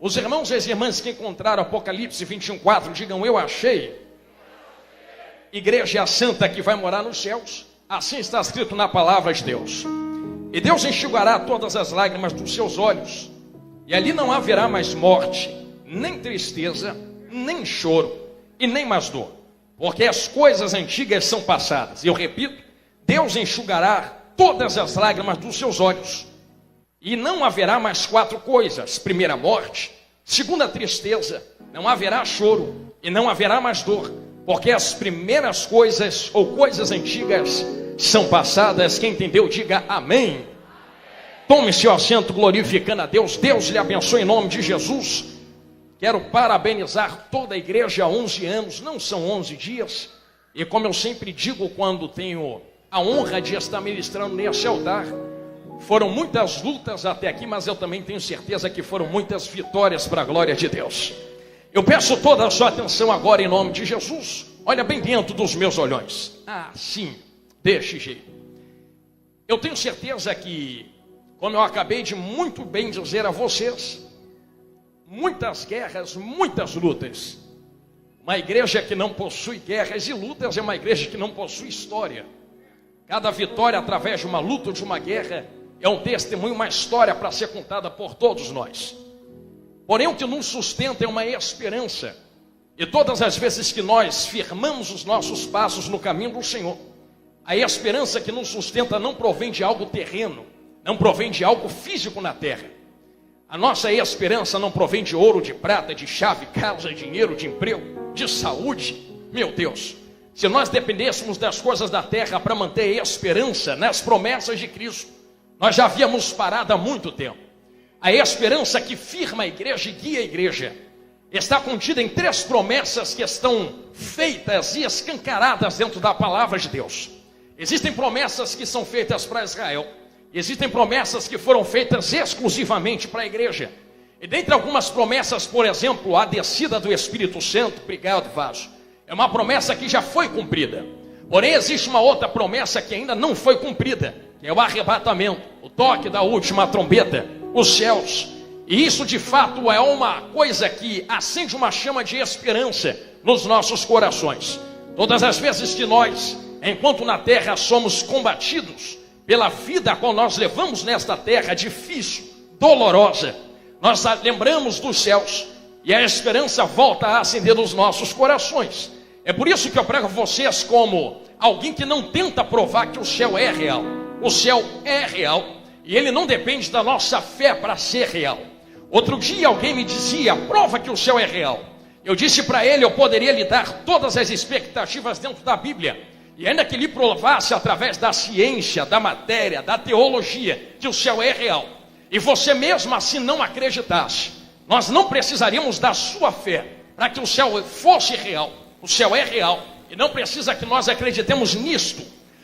Os irmãos e as irmãs que encontraram Apocalipse 21:4, digam: eu achei. Igreja é a santa que vai morar nos céus. Assim está escrito na palavra de Deus. E Deus enxugará todas as lágrimas dos seus olhos. E ali não haverá mais morte, nem tristeza, nem choro e nem mais dor. Porque as coisas antigas são passadas. E eu repito, Deus enxugará todas as lágrimas dos seus olhos. E não haverá mais 4 coisas: primeira, morte; segunda, tristeza; não haverá choro e não haverá mais dor, porque as primeiras coisas ou coisas antigas são passadas. Quem entendeu, diga amém. Tome seu assento glorificando a Deus. Deus lhe abençoe em nome de Jesus. Quero parabenizar toda a igreja há 11 anos, não são 11 dias. E como eu sempre digo quando tenho a honra de estar ministrando nesse altar, foram muitas lutas até aqui, mas eu também tenho certeza que foram muitas vitórias para a glória de Deus. Eu peço toda a sua atenção agora em nome de Jesus. Olha bem dentro dos meus olhões. Sim, desse jeito. Eu tenho certeza que, como eu acabei de muito bem dizer a vocês, muitas guerras, muitas lutas. Uma igreja que não possui guerras e lutas é uma igreja que não possui história. Cada vitória através de uma luta ou de uma guerra é um testemunho, uma história para ser contada por todos nós. Porém, o que nos sustenta é uma esperança. E todas as vezes que nós firmamos os nossos passos no caminho do Senhor, a esperança que nos sustenta não provém de algo terreno, não provém de algo físico na terra. A nossa esperança não provém de ouro, de prata, de chave, casa, dinheiro, de emprego, de saúde. Meu Deus, se nós dependêssemos das coisas da terra para manter a esperança nas promessas de Cristo, nós já havíamos parado há muito tempo. A esperança que firma a igreja e guia a igreja está contida em 3 promessas que estão feitas e escancaradas dentro da palavra de Deus. Existem promessas que são feitas para Israel. Existem promessas que foram feitas exclusivamente para a igreja. E dentre algumas promessas, por exemplo, a descida do Espírito Santo, obrigado, Vaso, é uma promessa que já foi cumprida. Porém, existe uma outra promessa que ainda não foi cumprida, que é o arrebatamento, o toque da última trombeta, os céus. E isso de fato é uma coisa que acende uma chama de esperança nos nossos corações. Todas as vezes que nós, enquanto na terra, somos combatidos pela vida a qual nós levamos nesta terra difícil, dolorosa, nós lembramos dos céus e a esperança volta a acender nos nossos corações. É por isso que eu prego a vocês como alguém que não tenta provar que o céu é real. O céu é real e ele não depende da nossa fé para ser real. Outro dia alguém me dizia: prova que o céu é real. Eu disse para ele, eu poderia lhe dar todas as expectativas dentro da Bíblia, e ainda que lhe provasse através da ciência, da matéria, da teologia, que o céu é real, e você mesmo assim não acreditasse, nós não precisaríamos da sua fé para que o céu fosse real. O céu é real e não precisa que nós acreditemos nisto.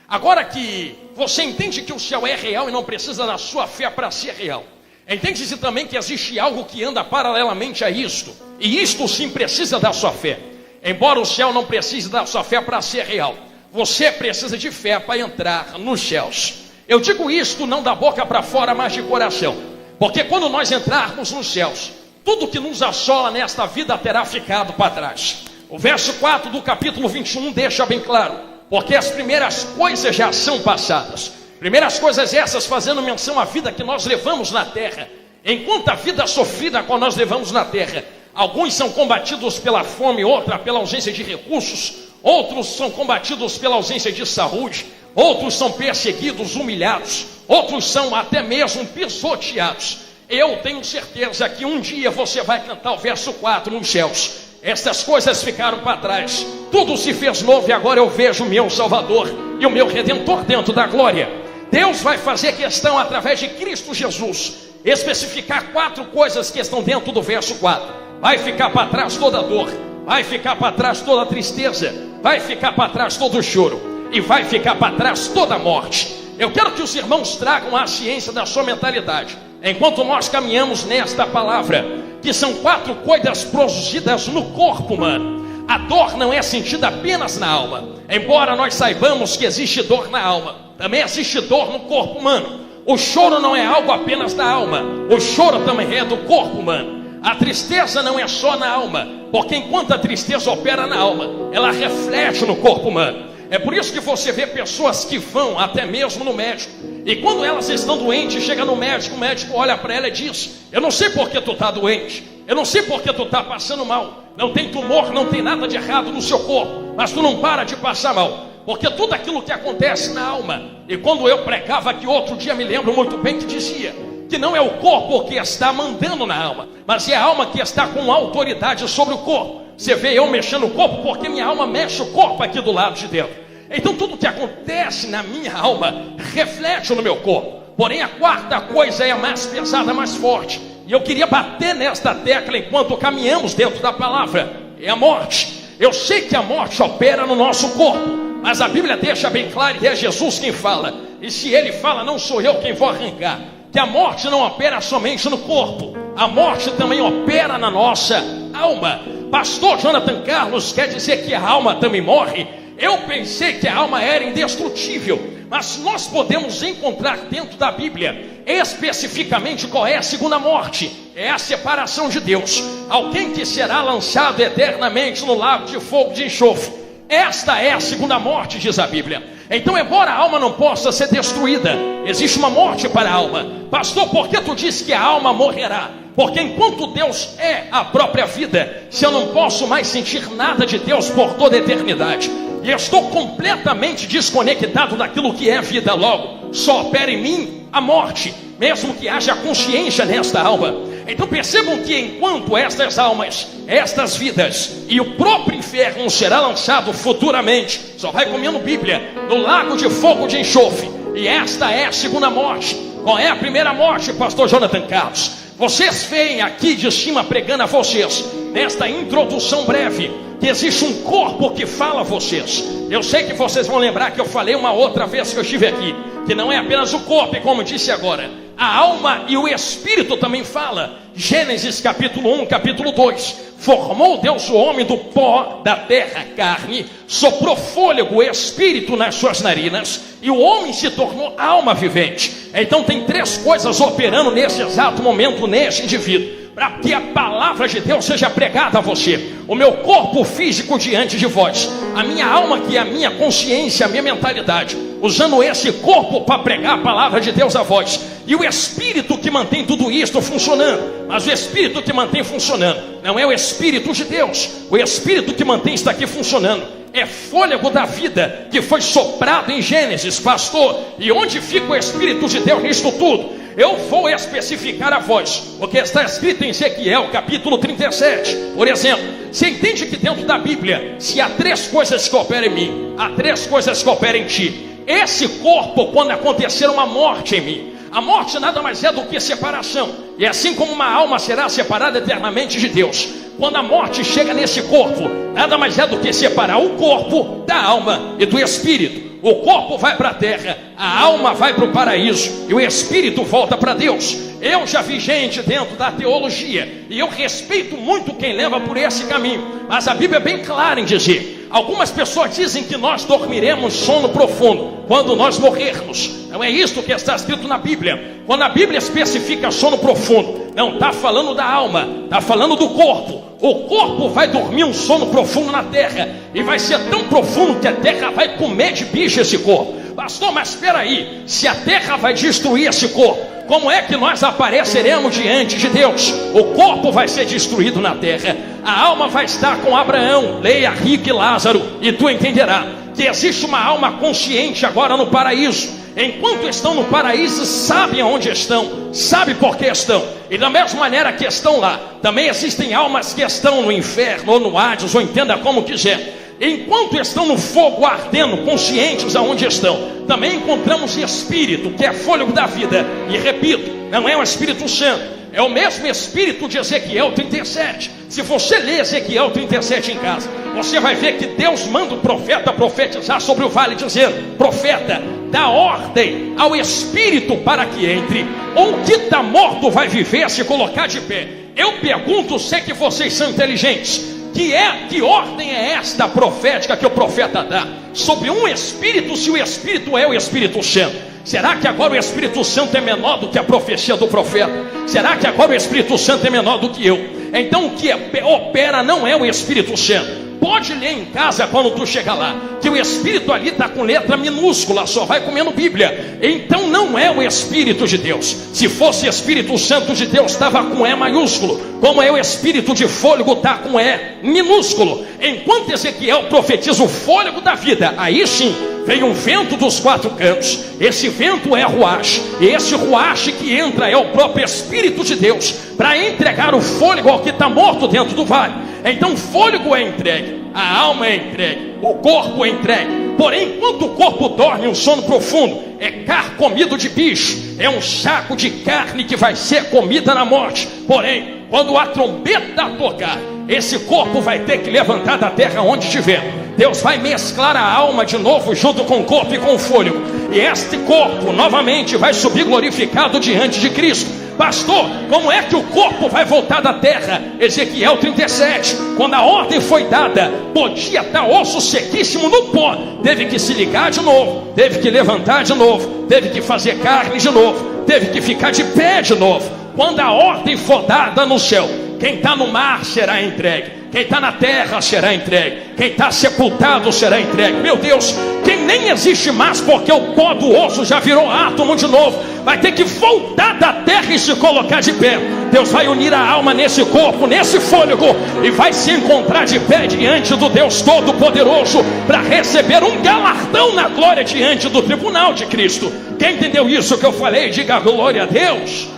Agora que você entende que o céu é real e não precisa da sua fé para ser real, entende-se também que existe algo que anda paralelamente a isto, e isto sim precisa da sua fé. Embora o céu não precise da sua fé para ser real, você precisa de fé para entrar nos céus. Eu digo isto não da boca para fora, mas de coração, porque quando nós entrarmos nos céus, tudo que nos assola nesta vida terá ficado para trás. O verso 4 do capítulo 21 deixa bem claro: porque as primeiras coisas já são passadas. Primeiras coisas essas fazendo menção à vida que nós levamos na terra. Enquanto a vida sofrida que nós levamos na terra, alguns são combatidos pela fome, outra pela ausência de recursos, outros são combatidos pela ausência de saúde, outros são perseguidos, humilhados, outros são até mesmo pisoteados. Eu tenho certeza que um dia você vai cantar o verso 4 nos céus: estas coisas ficaram para trás, tudo se fez novo e agora eu vejo o meu Salvador e o meu Redentor dentro da glória. Deus vai fazer questão, através de Cristo Jesus, especificar 4 coisas que estão dentro do verso 4. Vai ficar para trás toda dor, vai ficar para trás toda tristeza, vai ficar para trás todo choro e vai ficar para trás toda morte. Eu quero que os irmãos tragam a ciência da sua mentalidade, enquanto nós caminhamos nesta palavra, que são 4 coisas produzidas no corpo humano. A dor não é sentida apenas na alma, embora nós saibamos que existe dor na alma, também existe dor no corpo humano. O choro não é algo apenas da alma, o choro também é do corpo humano. A tristeza não é só na alma, porque enquanto a tristeza opera na alma, ela reflete no corpo humano. É por isso que você vê pessoas que vão até mesmo no médico, e quando elas estão doentes, chega no médico, o médico olha para ela e diz: eu não sei porque tu está doente, eu não sei porque tu está passando mal, não tem tumor, não tem nada de errado no seu corpo, mas tu não para de passar mal, porque tudo aquilo que acontece na alma. E quando eu pregava aqui outro dia, me lembro muito bem que dizia que não é o corpo que está mandando na alma, mas é a alma que está com autoridade sobre o corpo. Você vê eu mexendo o corpo porque minha alma mexe o corpo aqui do lado de dentro. Então tudo que acontece na minha alma reflete no meu corpo. Porém a quarta coisa é a mais pesada, mais forte, e eu queria bater nesta tecla enquanto caminhamos dentro da palavra: é a morte. Eu sei que a morte opera no nosso corpo, mas a Bíblia deixa bem claro, e é Jesus quem fala, e se ele fala, não sou eu quem vou arrancar, que a morte não opera somente no corpo, a morte também opera na nossa alma. Pastor Jonathan Carlos, quer dizer que a alma também morre? Eu pensei que a alma era indestrutível, mas nós podemos encontrar dentro da Bíblia especificamente qual é a segunda morte. É a separação de Deus, alguém que será lançado eternamente no lago de fogo de enxofre. Esta é a segunda morte, diz a Bíblia. Então, embora a alma não possa ser destruída, existe uma morte para a alma. Pastor, por que tu diz que a alma morrerá? Porque enquanto Deus é a própria vida, se eu não posso mais sentir nada de Deus por toda a eternidade, e eu estou completamente desconectado daquilo que é vida, logo só opera em mim a morte, mesmo que haja consciência nesta alma. Então percebam que enquanto estas almas, estas vidas e o próprio inferno será lançado futuramente, só vai comendo Bíblia, no lago de fogo de enxofre. E esta é a segunda morte. Qual é a primeira morte, pastor Jonathan Carlos? Vocês veem aqui de cima pregando a vocês, nesta introdução breve, que existe um corpo que fala a vocês. Eu sei que vocês vão lembrar que eu falei uma outra vez que eu estive aqui, que não é apenas o corpo, como disse agora, a alma e o espírito também fala. Gênesis capítulo 1, capítulo 2. Formou Deus o homem do pó da terra, carne, soprou fôlego, espírito nas suas narinas, e o homem se tornou alma vivente. Então tem três coisas operando nesse exato momento nesse indivíduo, para que a palavra de Deus seja pregada a você. O meu corpo físico diante de vós, a minha alma, que é a minha consciência, a minha mentalidade, usando esse corpo para pregar a palavra de Deus a vós, e o espírito que mantém tudo isto funcionando. Mas o espírito que mantém funcionando não é o espírito de Deus. O espírito que mantém isso aqui funcionando é fôlego da vida que foi soprado em Gênesis. Pastor, e onde fica o espírito de Deus nisto tudo? Eu vou especificar a vós o que está escrito em Ezequiel capítulo 37. Por exemplo, você entende que dentro da Bíblia, se há três coisas que operam em mim, há três coisas que operam em ti. Esse corpo, quando acontecer uma morte em mim, a morte nada mais é do que separação. E assim como uma alma será separada eternamente de Deus, quando a morte chega nesse corpo, nada mais é do que separar o corpo da alma e do espírito. O corpo vai para a terra, a alma vai para o paraíso e o espírito volta para Deus. Eu já vi gente dentro da teologia, e eu respeito muito quem leva por esse caminho, mas a Bíblia é bem clara em dizer, algumas pessoas dizem que nós dormiremos sono profundo quando nós morrermos. Não é isso que está escrito na Bíblia. Quando a Bíblia especifica sono profundo, não está falando da alma, está falando do corpo. O corpo vai dormir um sono profundo na terra, e vai ser tão profundo que a terra vai comer de bicho esse corpo. Pastor, mas espera aí, se a terra vai destruir esse corpo, como é que nós apareceremos diante de Deus? O corpo vai ser destruído na terra, a alma vai estar com Abraão, Leia, Rico e Lázaro, e tu entenderá que existe uma alma consciente agora no paraíso. Enquanto estão no paraíso, sabem aonde estão, sabem por que estão, e da mesma maneira que estão lá, também existem almas que estão no inferno, ou no Hades, ou entenda como quiser. Enquanto estão no fogo ardendo, conscientes aonde estão, também encontramos espírito, que é fôlego da vida. E repito, não é o Espírito Santo, é o mesmo espírito de Ezequiel 37. Se você ler Ezequiel 37 em casa, você vai ver que Deus manda o profeta profetizar sobre o vale, dizendo: profeta, dá ordem ao espírito para que entre, ou o que está morto vai viver, se colocar de pé. Eu pergunto, sei que vocês são inteligentes, Que ordem é esta profética que o profeta dá? Sobre um Espírito, se o Espírito é o Espírito Santo. Será que agora o Espírito Santo é menor do que a profecia do profeta? Será que agora o Espírito Santo é menor do que eu? Então o que opera não é o Espírito Santo. Pode ler em casa quando tu chegar lá, que o Espírito ali está com letra minúscula, só vai comendo Bíblia. Então não é o Espírito de Deus. Se fosse Espírito Santo de Deus, estava com E maiúsculo. Como é o Espírito de fôlego, está com E minúsculo. Enquanto Ezequiel profetiza o fôlego da vida, aí sim vem um vento dos quatro cantos. Esse vento é ruach, e esse ruach que entra é o próprio Espírito de Deus, para entregar o fôlego ao que está morto dentro do vale. Então o fôlego é entregue, a alma é entregue, o corpo é entregue. Porém, enquanto o corpo dorme um sono profundo, é carcomido de bicho, é um saco de carne que vai ser comida na morte. Porém, quando a trombeta tocar, esse corpo vai ter que levantar da terra onde estiver. Deus vai mesclar a alma de novo junto com o corpo e com o fôlego, e este corpo novamente vai subir glorificado diante de Cristo. Pastor, como é que o corpo vai voltar da terra? Ezequiel 37, quando a ordem foi dada, podia estar osso sequíssimo no pó, teve que se ligar de novo, teve que levantar de novo, teve que fazer carne de novo, teve que ficar de pé de novo. Quando a ordem for dada no céu, quem está no mar será entregue, quem está na terra será entregue, quem está sepultado será entregue. Meu Deus, quem nem existe mais porque o pó do osso já virou átomo de novo, vai ter que voltar da terra e se colocar de pé. Deus vai unir a alma nesse corpo, nesse fôlego, e vai se encontrar de pé diante do Deus Todo-Poderoso, para receber um galardão na glória diante do tribunal de Cristo. Quem entendeu isso que eu falei, diga glória a Deus.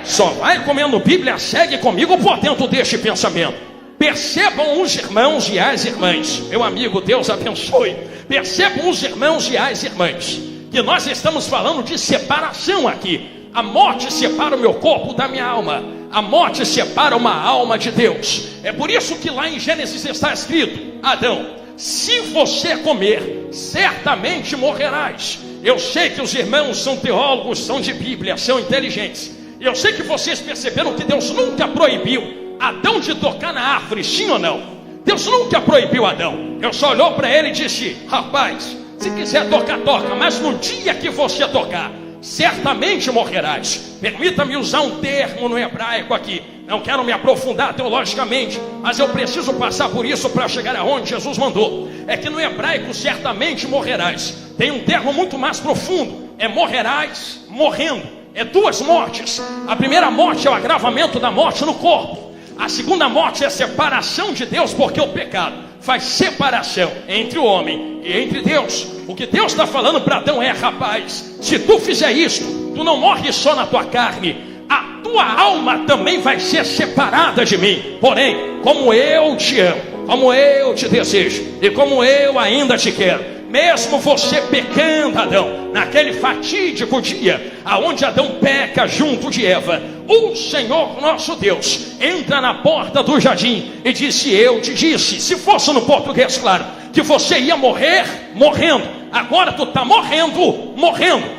Só vai comendo Bíblia, segue comigo por dentro deste pensamento. Percebam os irmãos e as irmãs, meu amigo, Deus abençoe. Percebam os irmãos e as irmãs, que nós estamos falando de separação aqui. A morte separa o meu corpo da minha alma, a morte separa uma alma de Deus. É por isso que lá em Gênesis está escrito: Adão, se você comer, certamente morrerás. Eu sei que os irmãos são teólogos, são de Bíblia, são inteligentes. Eu sei que vocês perceberam que Deus nunca proibiu Adão de tocar na árvore, sim ou não? Deus nunca proibiu Adão. Deus só olhou para ele e disse: rapaz, se quiser tocar, toca, mas no dia que você tocar, certamente morrerás. Permita-me usar um termo no hebraico aqui. Não quero me aprofundar teologicamente, mas eu preciso passar por isso para chegar aonde Jesus mandou. É que no hebraico, certamente morrerás, tem um termo muito mais profundo. É morrerás morrendo. É duas mortes. A primeira morte é o agravamento da morte no corpo. A segunda morte é a separação de Deus, porque o pecado faz separação entre o homem e entre Deus. O que Deus está falando para Adão é: rapaz, se tu fizer isso, tu não morres só na tua carne, a tua alma também vai ser separada de mim. Porém, como eu te amo, como eu te desejo e como eu ainda te quero, mesmo você pecando, Adão, naquele fatídico dia aonde Adão peca junto de Eva, o Senhor nosso Deus entra na porta do jardim e disse: eu te disse, se fosse no português claro, que você ia morrer morrendo. Agora tu está morrendo,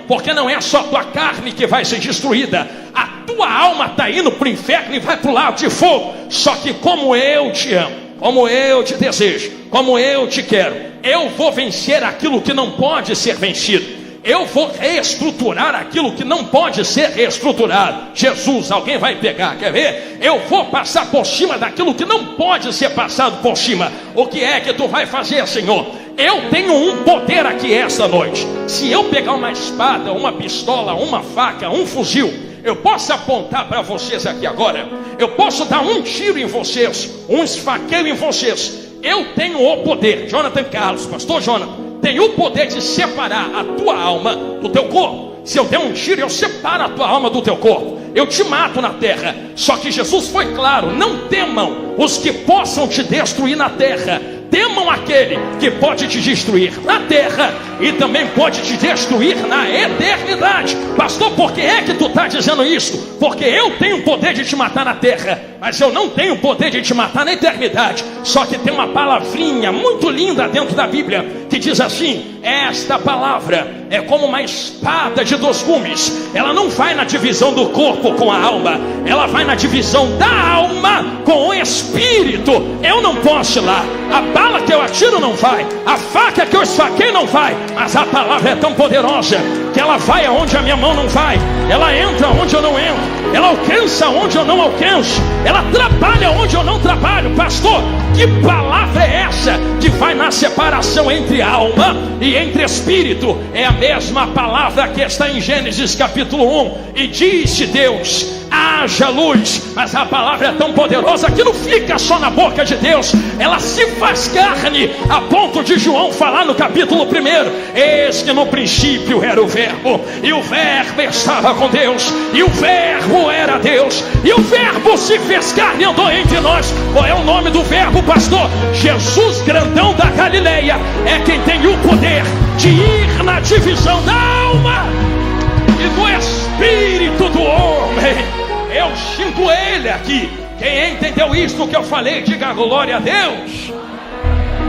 porque não é só tua carne que vai ser destruída, a tua alma está indo para o inferno e vai para o lago de fogo. Só que como eu te amo, como eu te desejo, como eu te quero, eu vou vencer aquilo que não pode ser vencido. Eu vou reestruturar aquilo que não pode ser reestruturado. Jesus, alguém vai pegar, quer ver? Eu vou passar por cima daquilo que não pode ser passado por cima. O que é que tu vai fazer, Senhor? Eu tenho um poder aqui esta noite. Se eu pegar uma espada, uma pistola, uma faca, um fuzil, eu posso apontar para vocês aqui agora, eu posso dar um tiro em vocês, um esfaqueio em vocês. Eu tenho o poder, Jonathan Carlos, pastor Jonathan, tenho o poder de separar a tua alma do teu corpo. Se eu der um tiro, eu separo a tua alma do teu corpo, eu te mato na terra. Só que Jesus foi claro: não temam os que possam te destruir na terra, temam aquele que pode te destruir na terra e também pode te destruir na eternidade. Pastor, por que é que tu está dizendo isso? Porque eu tenho o poder de te matar na terra, mas eu não tenho o poder de te matar na eternidade. Só que tem uma palavrinha muito linda dentro da Bíblia, que que diz assim: esta palavra é como uma espada de 2 gumes. Ela não vai na divisão do corpo com a alma, ela vai na divisão da alma com o espírito. Eu não posso ir lá, a bala que eu atiro não vai, a faca que eu esfaquei não vai, mas a palavra é tão poderosa que ela vai aonde a minha mão não vai, ela entra onde eu não entro, ela alcança onde eu não alcanço, ela trabalha onde eu não trabalho. Pastor, que palavra é essa que vai na separação entre alma e entre espírito? É a mesma palavra que está em Gênesis capítulo 1, e disse Deus: haja luz. Mas a palavra é tão poderosa que não fica só na boca de Deus, ela se faz carne, a ponto de João falar no capítulo 1: eis que no princípio era o verbo, e o verbo estava com Deus, e o verbo era Deus, e o verbo se fez carne e andou entre nós. Qual é o nome do verbo, pastor? Jesus, grandão da Galileia, é quem tem o poder de ir na divisão da alma e do espírito do homem. Eu sinto ele aqui. Quem entendeu isto que eu falei, diga glória a Deus.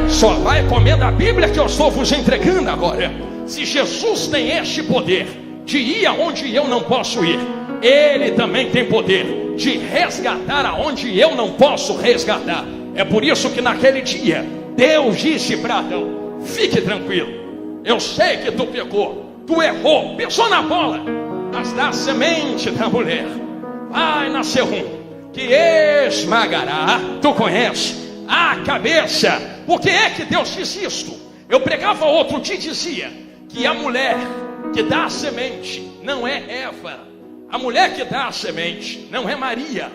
Só vai comer da Bíblia que eu estou vos entregando agora. Se Jesus tem este poder de ir aonde eu não posso ir, ele também tem poder de resgatar aonde eu não posso resgatar. É por isso que naquele dia Deus disse para Adão: fique tranquilo, eu sei que tu pecou, tu errou, pisou na bola, mas da semente da mulher vai nascer um que esmagará, tu conhece, a cabeça. Por que é que Deus disse isto? Eu pregava outro dia e dizia que a mulher que dá a semente não é Eva, a mulher que dá a semente não é Maria,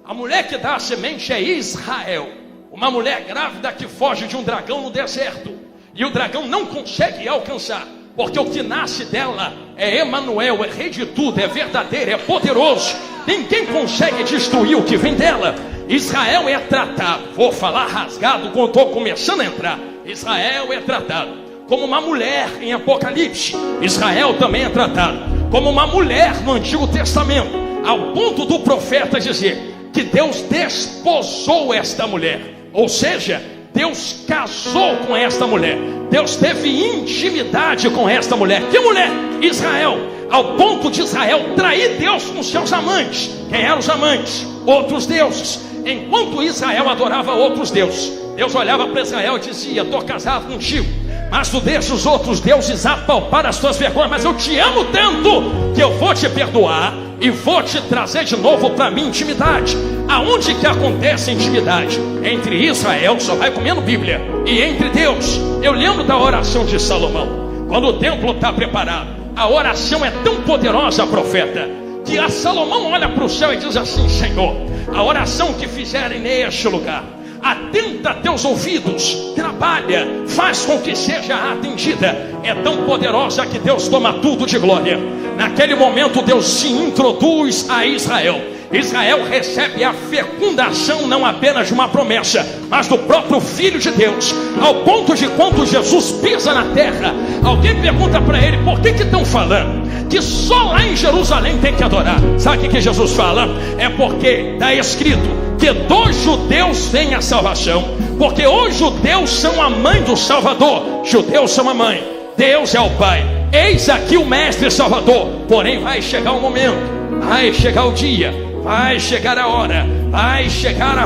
a mulher que dá a semente é Israel, uma mulher grávida que foge de um dragão no deserto, e o dragão não consegue alcançar, porque o que nasce dela é Emanuel, é rei de tudo, é verdadeiro, é poderoso. Ninguém consegue destruir o que vem dela. Israel é tratado, vou falar rasgado quando estou começando a entrar. Israel é tratado como uma mulher em Apocalipse. Israel também é tratado como uma mulher no Antigo Testamento, ao ponto do profeta dizer que Deus desposou esta mulher, ou seja, Deus casou com esta mulher, Deus teve intimidade com esta mulher. Que mulher? Israel. Ao ponto de Israel trair Deus com seus amantes. Quem eram os amantes? Outros deuses. Enquanto Israel adorava outros deuses, Deus olhava para Israel e dizia: estou casado contigo, mas tu deixa os outros deuses apalpar as tuas vergonhas, mas eu te amo tanto que eu vou te perdoar e vou te trazer de novo para mim intimidade. Aonde que acontece intimidade? Entre Israel, só vai comendo Bíblia, e entre Deus. Eu lembro da oração de Salomão, quando o templo está preparado. A oração é tão poderosa, profeta, que a Salomão olha para o céu e diz assim: Senhor, a oração que fizerem neste lugar, atenta teus ouvidos, trabalha, faz com que seja atendida. É tão poderosa que Deus toma tudo de glória. Naquele momento Deus se introduz a Israel. Israel recebe a fecundação não apenas de uma promessa, mas do próprio Filho de Deus, ao ponto de quando Jesus pisa na terra, alguém pergunta para ele: por que estão falando que só lá em Jerusalém tem que adorar? Sabe o que Jesus fala? É porque está escrito que dos judeus vem a salvação, porque os judeus são a mãe do Salvador, judeus são a mãe, Deus é o Pai. Eis aqui o Mestre Salvador. Porém vai chegar o momento, vai chegar o dia, vai chegar a hora, vai chegar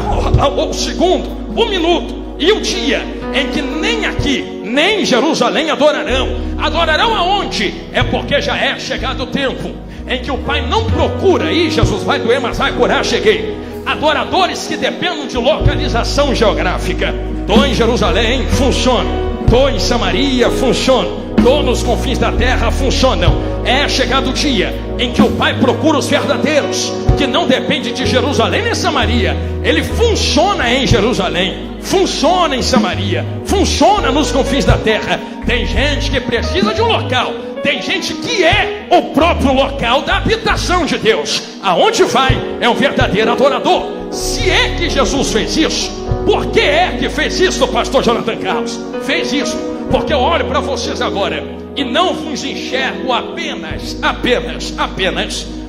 o segundo, o minuto e o dia em que nem aqui, nem em Jerusalém adorarão. Adorarão aonde? É porque já é chegado o tempo em que o Pai não procura, e Jesus vai doer, mas vai curar, cheguei, adoradores que dependam de localização geográfica. Estou em Jerusalém, funciona. Estou em Samaria, funciona. Estou nos confins da terra, funcionam. É chegado o dia em que o Pai procura os verdadeiros, que não depende de Jerusalém nem Samaria. Ele funciona em Jerusalém, funciona em Samaria, funciona nos confins da terra. Tem gente que precisa de um local, tem gente que é o próprio local da habitação de Deus. Aonde vai é um verdadeiro adorador. Se é que Jesus fez isso, por que é que fez isso, pastor Jonathan Carlos? Fez isso porque eu olho para vocês agora e não vos enxergo apenas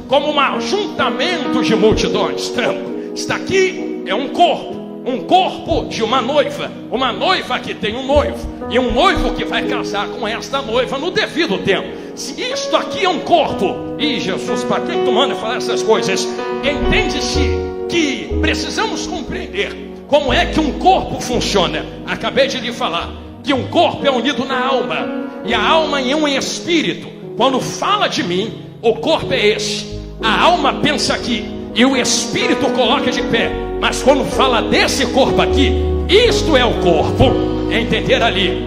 como um ajuntamento de multidões. Então, está aqui é um corpo, um corpo de uma noiva que tem um noivo, e um noivo que vai casar com esta noiva no devido tempo. Se isto aqui é um corpo, e Jesus, para que tu manda falar essas coisas? Entende-se que precisamos compreender como é que um corpo funciona. Acabei de lhe falar que um corpo é unido na alma, e a alma em um espírito. Quando fala de mim, o corpo é esse, a alma pensa aqui, e o espírito coloca de pé. Mas quando fala desse corpo aqui, isto é o corpo. Entender ali,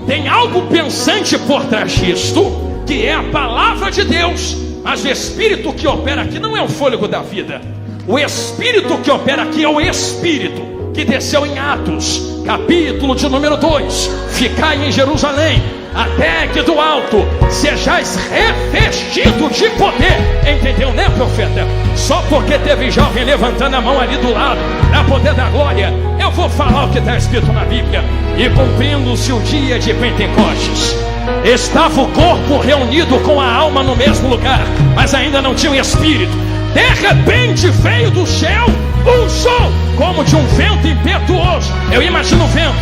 tem algo pensante por trás disto, que é a palavra de Deus. Mas o espírito que opera aqui não é o fôlego da vida. O espírito que opera aqui é o espírito que desceu em Atos, capítulo de número 2. Ficai em Jerusalém, até que do alto sejais revestido de poder. Entendeu, né, profeta? Só porque teve jovem levantando a mão ali do lado para poder dar glória, eu vou falar o que está escrito na Bíblia. E cumprindo-se o dia de Pentecostes, estava o corpo reunido com a alma no mesmo lugar, mas ainda não tinha o espírito. De repente veio do céu um som como de um vento impetuoso. Eu imagino o vento.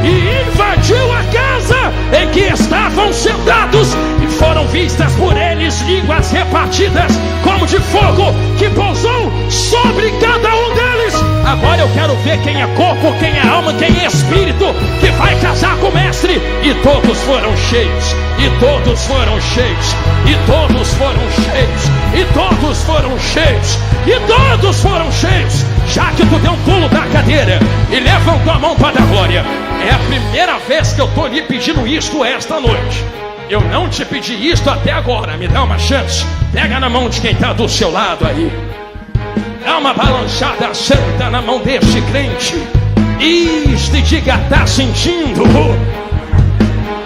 E invadiu a casa em que estavam sentados, e foram vistas por eles línguas repartidas como de fogo, que pousou sobre cada um deles. Agora eu quero ver quem é corpo, quem é alma, quem é espírito, que vai casar com o mestre. E todos foram cheios, e todos foram cheios, e todos foram cheios, e todos foram cheios, e todos foram cheios. Já que tu deu um pulo da cadeira e levantou a mão para dar glória, é a primeira vez que eu estou lhe pedindo isto esta noite. Eu não te pedi isto até agora. Me dá uma chance. Pega na mão de quem está do seu lado aí. Dá uma balançada santa na mão desse crente. Isto, e diga: está sentindo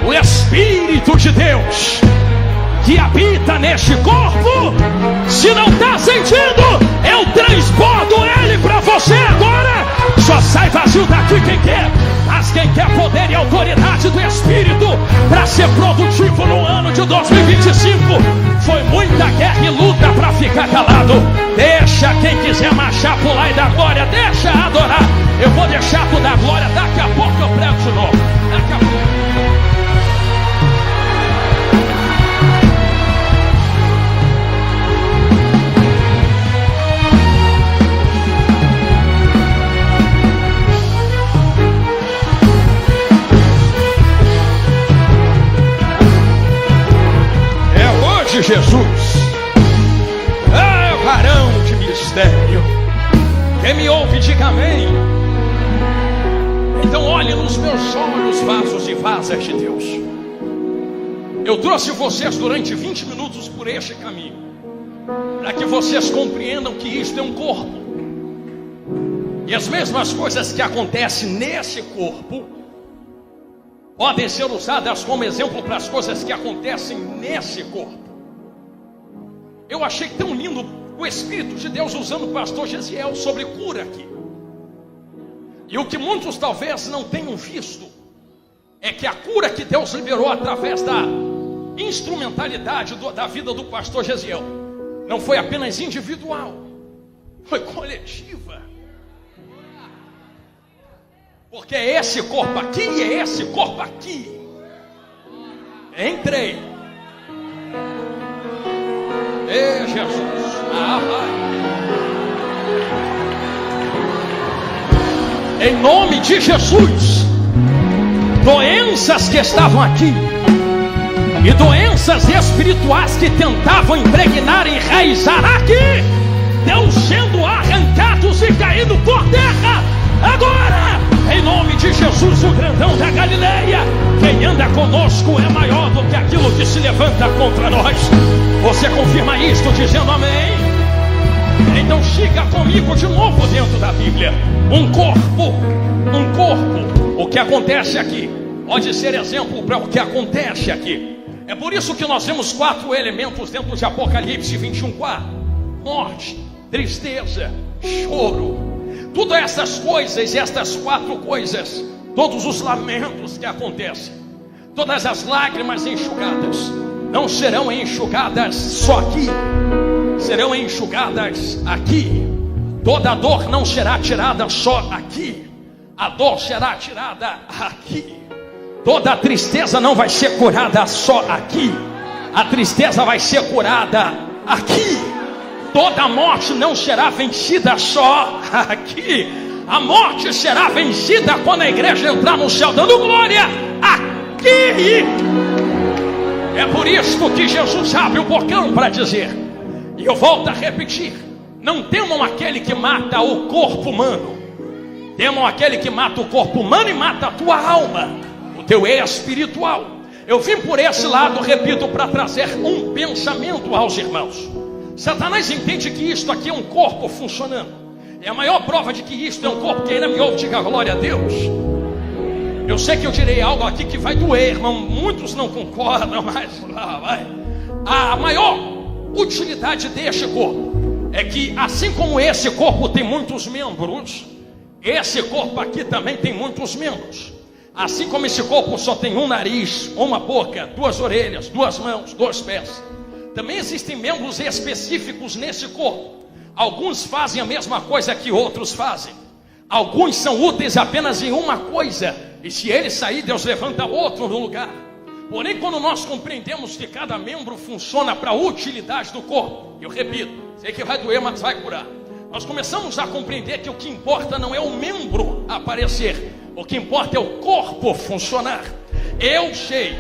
o Espírito de Deus que habita neste corpo? Se não está sentindo, eu transbordo ele para você agora. Só sai vazio daqui quem quer. Mas quem quer poder e autoridade do Espírito para ser produtivo no ano de 2025, foi muita guerra e luta para ficar calado. Deixa quem quiser marchar, pular e dar glória, deixa adorar. Eu vou deixar tu dar glória, daqui a pouco eu prego de novo. Daqui a pouco. Jesus, varão de mistério, quem me ouve diga amém. Então olhe nos meus olhos, vasos e vasas de Deus. Eu trouxe vocês durante 20 minutos por este caminho, para que vocês compreendam que isto é um corpo, e as mesmas coisas que acontecem nesse corpo podem ser usadas como exemplo para as coisas que acontecem nesse corpo. Eu achei tão lindo o Espírito de Deus usando o pastor Gesiel sobre cura aqui. E o que muitos talvez não tenham visto é que a cura que Deus liberou através da instrumentalidade da vida do pastor Gesiel não foi apenas individual, foi coletiva. Porque é esse corpo aqui e é esse corpo aqui. Entrei. Ei, Jesus. Em nome de Jesus, doenças que estavam aqui e doenças espirituais que tentavam impregnar e enraizar aqui, Deus sendo arrancados e caindo por terra agora, em nome de Jesus, o grandão da Galileia. Quem anda conosco é maior do que aquilo que se levanta contra nós. Você confirma isto dizendo amém? Então siga comigo de novo dentro da Bíblia. Um corpo. O que acontece aqui pode ser exemplo para o que acontece aqui. É por isso que nós temos 4 elementos dentro de Apocalipse 21:4: morte, tristeza, choro. Todas essas coisas, e estas 4 coisas, todos os lamentos que acontecem, todas as lágrimas enxugadas, não serão enxugadas só aqui, serão enxugadas aqui. Toda dor não será tirada só aqui, a dor será tirada aqui. Toda tristeza não vai ser curada só aqui, a tristeza vai ser curada aqui. Toda morte não será vencida só aqui, a morte será vencida quando a igreja entrar no céu dando glória aqui. É por isso que Jesus abre o bocão para dizer, e eu volto a repetir: não temam aquele que mata o corpo humano, temam aquele que mata o corpo humano e mata a tua alma, o teu espiritual. Eu vim por esse lado, repito, para trazer um pensamento aos irmãos. Satanás entende que isto aqui é um corpo funcionando. É a maior prova de que isto é um corpo. Quem ainda me ouve, diga glória a Deus. Eu sei que eu direi algo aqui que vai doer, irmão. Muitos não concordam, mas lá vai. A maior utilidade deste corpo é que, assim como esse corpo tem muitos membros, esse corpo aqui também tem muitos membros. Assim como esse corpo só tem um nariz, uma boca, duas orelhas, duas mãos, dois pés, também existem membros específicos nesse corpo. Alguns fazem a mesma coisa que outros fazem. Alguns são úteis apenas em uma coisa, e se ele sair, Deus levanta outro no lugar. Porém, quando nós compreendemos que cada membro funciona para a utilidade do corpo, eu repito, sei que vai doer, mas vai curar. Nós começamos a compreender que o que importa não é o membro aparecer, o que importa é o corpo funcionar. Eu sei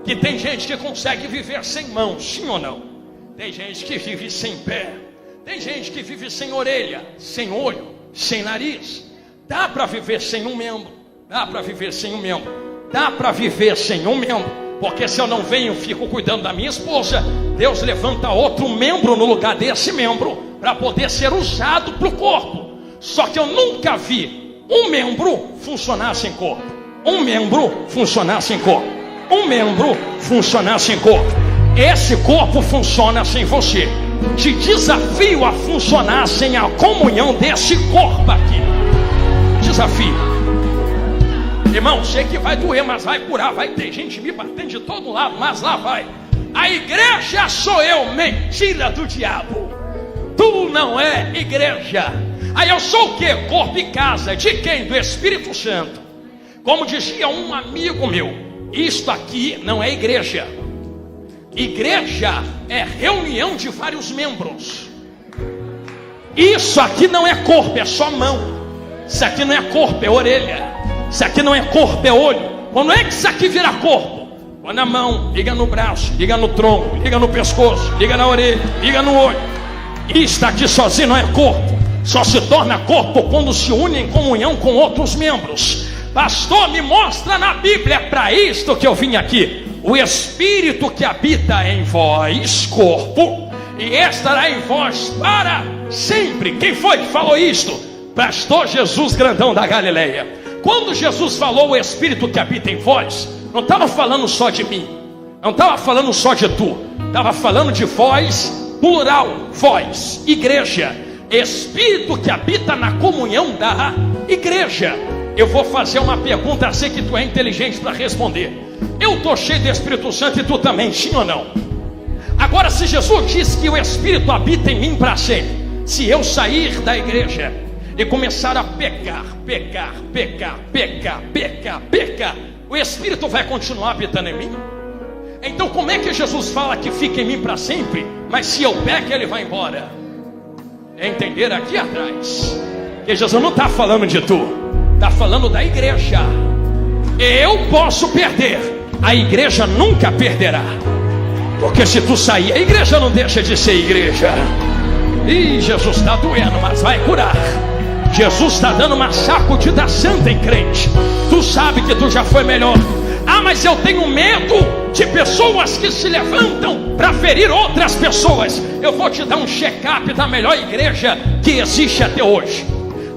que tem gente que consegue viver sem mão, sim ou não? Tem gente que vive sem pé, tem gente que vive sem orelha, sem olho, sem nariz. Dá para viver sem um membro, dá para viver sem um membro, dá para viver sem um membro. Porque se eu não venho, fico cuidando da minha esposa, Deus levanta outro membro no lugar desse membro para poder ser usado para o corpo. Só que eu nunca vi um membro funcionar sem corpo, um membro funcionar sem corpo, um membro funcionar sem corpo. Esse corpo funciona sem você. Te desafio a funcionar sem a comunhão desse corpo aqui. Desafio. Irmão, sei que vai doer, mas vai curar. Vai ter gente me batendo de todo lado, mas lá vai. A igreja sou eu, mentira do diabo. Tu não é igreja. Aí eu sou o quê? Corpo e casa. De quem? Do Espírito Santo. Como dizia um amigo meu, isto aqui não é igreja. Igreja é reunião de vários membros. Isso aqui não é corpo, é só mão. Isso aqui não é corpo, é orelha. Isso aqui não é corpo, é olho. Quando é que isso aqui vira corpo? Quando a mão liga no braço, liga no tronco, liga no pescoço, liga na orelha, liga no olho. Isto aqui sozinho não é corpo. Só se torna corpo quando se une em comunhão com outros membros. Pastor, me mostra na Bíblia. É para isto que eu vim aqui. O Espírito que habita em vós, corpo, e estará em vós para sempre. Quem foi que falou isto? Pastor Jesus Grandão da Galileia. Quando Jesus falou o Espírito que habita em vós, não estava falando só de mim, não estava falando só de tu, estava falando de vós, plural, vós, igreja. Espírito que habita na comunhão da igreja. Eu vou fazer uma pergunta, sei que tu é inteligente para responder. Eu estou cheio do Espírito Santo e tu também, sim ou não? Agora, se Jesus diz que o Espírito habita em mim para sempre, se eu sair da igreja e começar a pecar, o Espírito vai continuar habitando em mim? Então como é que Jesus fala que fica em mim para sempre, mas se eu peco ele vai embora? É entender aqui atrás que Jesus não está falando de tu, está falando da igreja. Eu posso perder, a igreja nunca perderá. Porque se tu sair, a igreja não deixa de ser igreja. Ih, Jesus está doendo, mas vai curar. Jesus está dando uma sacudida santa em crente. Tu sabe que tu já foi melhor. Ah, mas eu tenho medo de pessoas que se levantam para ferir outras pessoas. Eu vou te dar um check-up da melhor igreja que existe até hoje.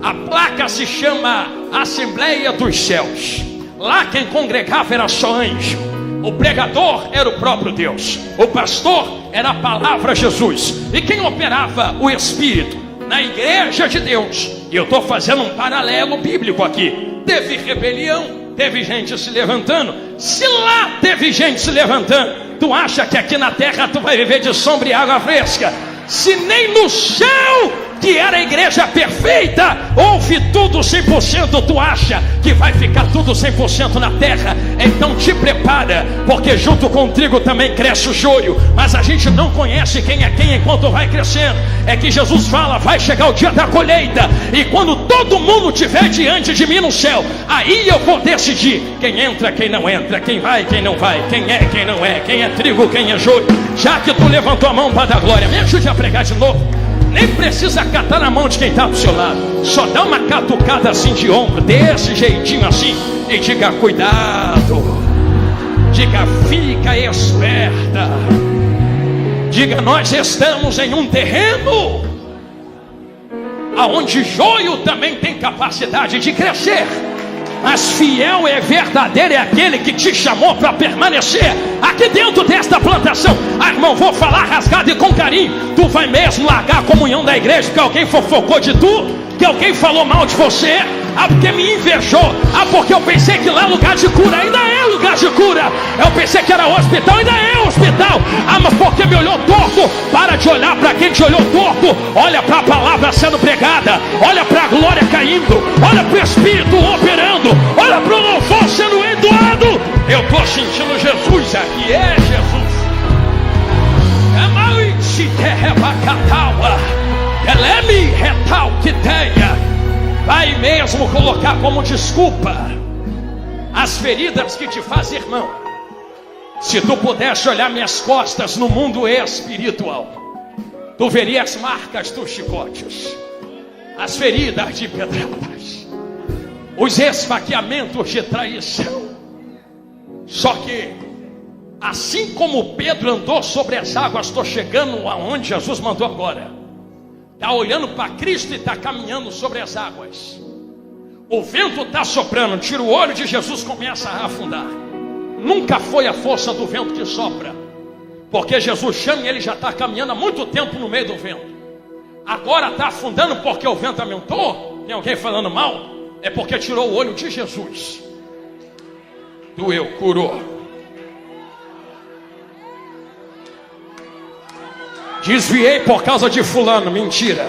A placa se chama Assembleia dos Céus. Lá quem congregava era só anjo. O pregador era o próprio Deus. O pastor era a palavra Jesus. E quem operava o Espírito? Na igreja de Deus. E eu estou fazendo um paralelo bíblico aqui. Teve rebelião, teve gente se levantando. Se lá teve gente se levantando, Tu acha que aqui na terra tu vai viver de sombra e água fresca? Se nem no céu, que era a igreja perfeita, ouve tudo 100%, tu acha que vai ficar tudo 100% na terra? Então te prepara, porque junto com o trigo também cresce o joio. Mas a gente não conhece quem é quem enquanto vai crescendo. É que Jesus fala, vai chegar o dia da colheita, e quando todo mundo estiver diante de mim no céu, aí eu vou decidir quem entra, quem não entra, quem vai, quem não vai, quem é, quem não é, quem é trigo, quem é joio. Já que tu levantou a mão para dar glória, me ajude a pregar de novo. Nem precisa catar na mão de quem está do seu lado. Só dá uma catucada assim de ombro, desse jeitinho assim, e diga, cuidado. Diga, fica esperta. Diga, nós estamos em um terreno aonde joio também tem capacidade de crescer. Mas fiel é verdadeiro é aquele que te chamou para permanecer aqui dentro desta plantação. Ah, irmão, vou falar rasgado e com carinho. Tu vai mesmo largar a comunhão da igreja porque alguém fofocou de tu? Que alguém falou mal de você? Ah, porque me invejou. Ah, porque eu pensei que lá é lugar de cura. Ainda é lugar de cura. Eu pensei que era hospital, ainda é hospital. Ah, mas porque me olhou torto? Para de olhar para quem te olhou torto. Olha para a palavra sendo pregada. Olha para a glória caindo. Olha para o Espírito operando. Olha para o louvor sendo entoado. Eu estou sentindo Jesus aqui. É Jesus. É mais se terrebacataua. Eleme retal que tenha. Vai mesmo colocar como desculpa as feridas que te fazem irmão. Se tu pudesse olhar minhas costas no mundo espiritual, tu veria as marcas dos chicotes, as feridas de pedradas, os esfaqueamentos de traição. Só que assim como Pedro andou sobre as águas, estou chegando aonde Jesus mandou agora. Está olhando para Cristo e está caminhando sobre as águas. O vento está soprando, tira o olho de Jesus, começa a afundar. Nunca foi a força do vento que sopra, porque Jesus chama e ele já está caminhando há muito tempo no meio do vento. Agora está afundando porque o vento aumentou? Tem alguém falando mal? É porque tirou o olho de Jesus. Doeu, curou. Desviei por causa de fulano, mentira.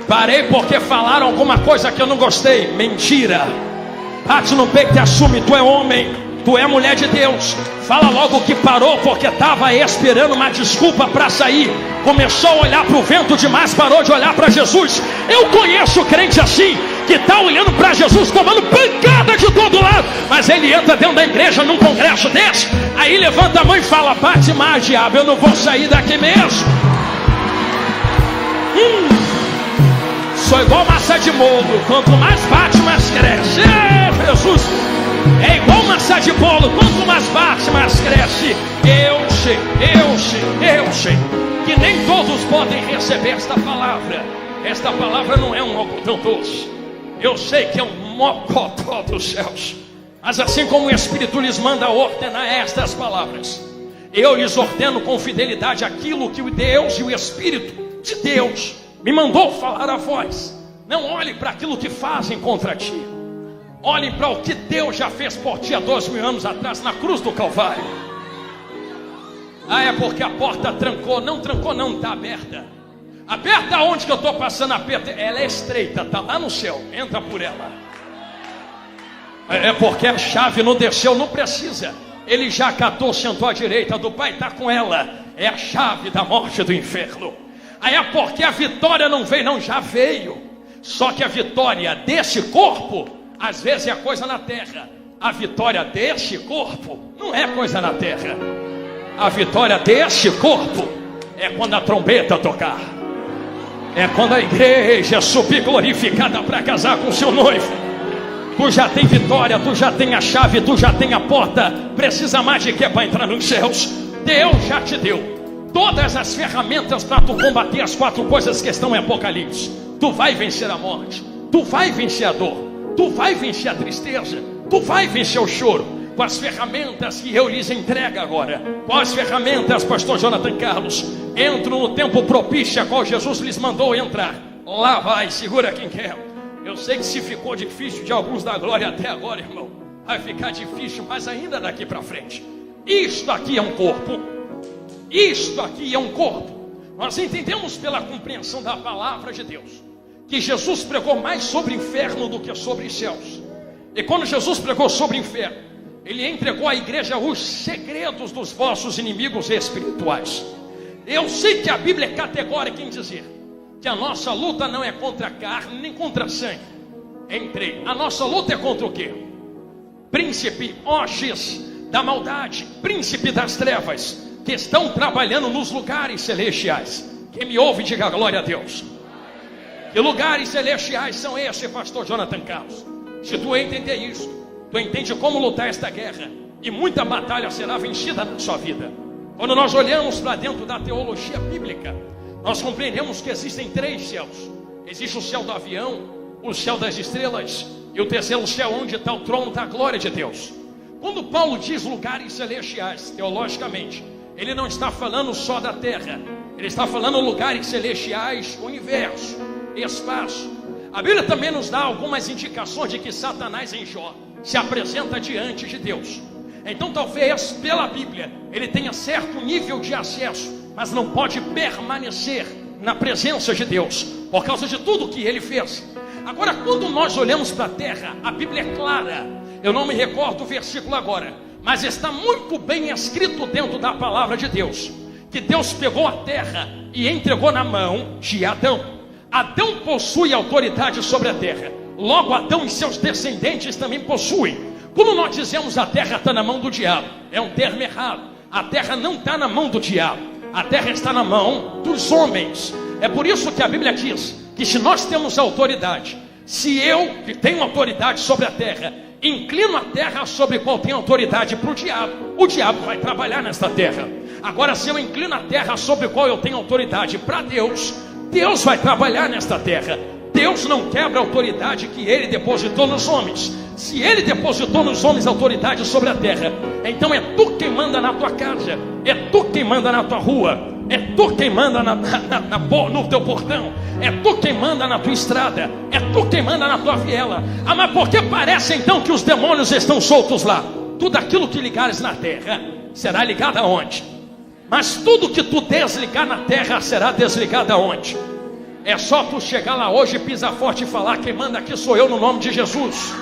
Parei porque falaram alguma coisa que eu não gostei, mentira. Bate no peito e assume, tu é homem, tu é mulher de Deus. Fala logo que parou porque estava esperando uma desculpa para sair. Começou a olhar para o vento demais, parou de olhar para Jesus. Eu conheço crente assim, que está olhando para Jesus, tomando pancada de todo lado, mas ele entra dentro da igreja num congresso desse, aí levanta a mão e fala, bate mais diabo, eu não vou sair daqui mesmo. Sou igual massa de bolo, quanto mais bate, mais cresce. Jesus, é igual massa de bolo, quanto mais bate, mais cresce. Eu sei que nem todos podem receber esta palavra. Esta palavra não é um algodão doce. Eu sei que é um mocotó dos céus. Mas assim como o Espírito lhes manda ordenar estas palavras, eu lhes ordeno com fidelidade aquilo que o Deus e o Espírito de Deus me mandou falar a voz. Não olhe para aquilo que fazem contra ti. Olhe para o que Deus já fez por ti há 2000 anos atrás na cruz do Calvário. Ah, é porque a porta trancou. Não trancou não, está aberta. Aperta onde que eu estou passando, aperta. Ela é estreita, está lá no céu. Entra por ela. É porque a chave não desceu, não precisa. Ele já catou, sentou à direita do Pai, está com ela. É a chave da morte do inferno. Aí é porque a vitória não veio, não, já veio. Só que a vitória desse corpo, às vezes é coisa na terra. A vitória deste corpo não é coisa na terra. A vitória deste corpo é quando a trombeta tocar. É quando a igreja subir glorificada para casar com seu noivo. Tu já tem vitória, tu já tem a chave, tu já tem a porta. Precisa mais de quê para entrar nos céus? Deus já te deu todas as ferramentas para tu combater as 4 coisas que estão em Apocalipse. Tu vai vencer a morte, tu vai vencer a dor, tu vai vencer a tristeza, tu vai vencer o choro. Com as ferramentas que eu lhes entrego agora. Com as ferramentas, pastor Jonathan Carlos, entro no tempo propício a qual Jesus lhes mandou entrar. Lá vai, segura quem quer. Eu sei que se ficou difícil de alguns dar glória até agora, irmão, vai ficar difícil, mas ainda daqui para frente. Isto aqui é um corpo. Isto aqui é um corpo. Nós entendemos pela compreensão da palavra de Deus que Jesus pregou mais sobre o inferno do que sobre os céus. E quando Jesus pregou sobre o inferno, ele entregou à igreja os segredos dos vossos inimigos espirituais. Eu sei que a Bíblia é categórica em dizer que a nossa luta não é contra a carne nem contra a sangue. A nossa luta é contra o quê? Príncipe, hostes da maldade, príncipe das trevas, que estão trabalhando nos lugares celestiais. Quem me ouve, diga glória a Deus. Que lugares celestiais são esses, pastor Jonathan Carlos? Se tu entender isso, tu entende como lutar esta guerra, e muita batalha será vencida na sua vida. Quando nós olhamos para dentro da teologia bíblica, nós compreendemos que existem 3 céus. Existe o céu do avião, o céu das estrelas, e o terceiro céu onde está o trono da glória de Deus. Quando Paulo diz lugares celestiais, teologicamente, ele não está falando só da terra, ele está falando lugares celestiais, universo, espaço. A Bíblia também nos dá algumas indicações de que Satanás em Jó se apresenta diante de Deus. Então talvez pela Bíblia ele tenha certo nível de acesso, mas não pode permanecer na presença de Deus, por causa de tudo que ele fez. Agora, quando nós olhamos para a terra, a Bíblia é clara. Eu não me recordo o versículo agora, mas está muito bem escrito dentro da palavra de Deus, que Deus pegou a terra e entregou na mão de Adão. Adão possui autoridade sobre a terra, logo Adão e seus descendentes também possuem. Quando nós dizemos a terra está na mão do diabo, é um termo errado. A terra não está na mão do diabo, a terra está na mão dos homens. É por isso que a Bíblia diz que se nós temos autoridade, se eu que tenho autoridade sobre a terra, inclino a terra sobre qual tem autoridade para o diabo vai trabalhar nesta terra. Agora, se eu inclino a terra sobre qual eu tenho autoridade para Deus, Deus vai trabalhar nesta terra. Deus não quebra a autoridade que Ele depositou nos homens. Se Ele depositou nos homens autoridade sobre a terra, então é tu quem manda na tua casa, é tu quem manda na tua rua, é tu quem manda no teu portão, é tu quem manda na tua estrada, é tu quem manda na tua viela. Ah, mas por que parece então que os demônios estão soltos lá? Tudo aquilo que ligares na terra será ligado aonde? Mas tudo que tu desligar na terra será desligado aonde? É só tu chegar lá hoje, pisar forte e falar: quem manda aqui sou eu, no nome de Jesus.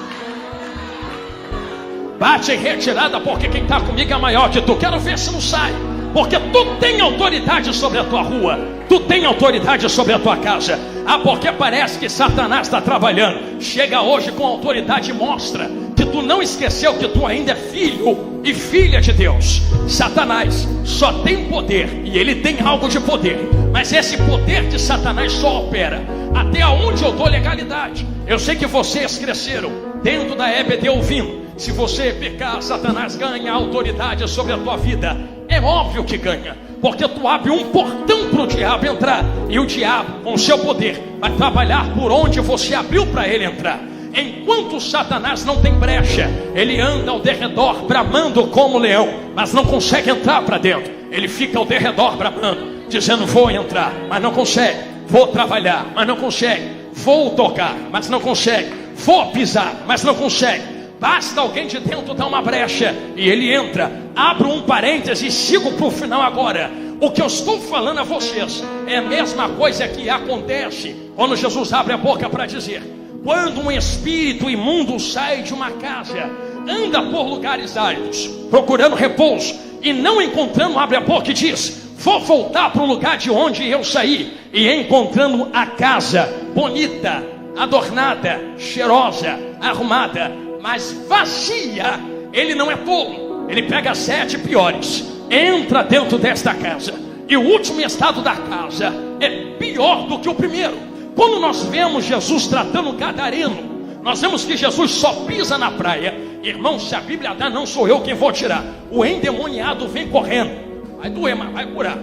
Bate em retirada, porque quem está comigo é maior que tu. Quero ver se não sai, porque tu tem autoridade sobre a tua rua, tu tem autoridade sobre a tua casa. Ah, porque parece que Satanás está trabalhando. Chega hoje com autoridade e mostra que tu não esqueceu que tu ainda é filho e filha de Deus. Satanás só tem poder, e ele tem algo de poder, mas esse poder de Satanás só opera até onde eu dou legalidade. Eu sei que vocês cresceram dentro da EBD ouvindo: se você pecar, Satanás ganha autoridade sobre a tua vida. É óbvio que ganha, porque tu abre um portão para o diabo entrar, e o diabo, com seu poder, vai trabalhar por onde você abriu para ele entrar. Enquanto Satanás não tem brecha, ele anda ao derredor bramando como leão, mas não consegue entrar para dentro. Ele fica ao derredor bramando, dizendo: vou entrar, mas não consegue. Vou trabalhar, mas não consegue. Vou tocar, mas não consegue. Vou pisar, mas não consegue. Basta alguém de dentro dar uma brecha e ele entra. Abro um parêntese e sigo para o final agora. O que eu estou falando a vocês é a mesma coisa que acontece quando Jesus abre a boca para dizer: quando um espírito imundo sai de uma casa, anda por lugares áridos, procurando repouso, e não encontrando, abre a boca e diz: vou voltar para o lugar de onde eu saí. E encontrando a casa bonita, adornada, cheirosa, arrumada, mas vazia, ele não é tolo. Ele pega 7 piores, entra dentro desta casa, e o último estado da casa é pior do que o primeiro. Quando nós vemos Jesus tratando o gadareno, nós vemos que Jesus só pisa na praia. Irmão, se a Bíblia dá, não sou eu quem vou tirar. O endemoniado vem correndo, vai doer, mas vai curar.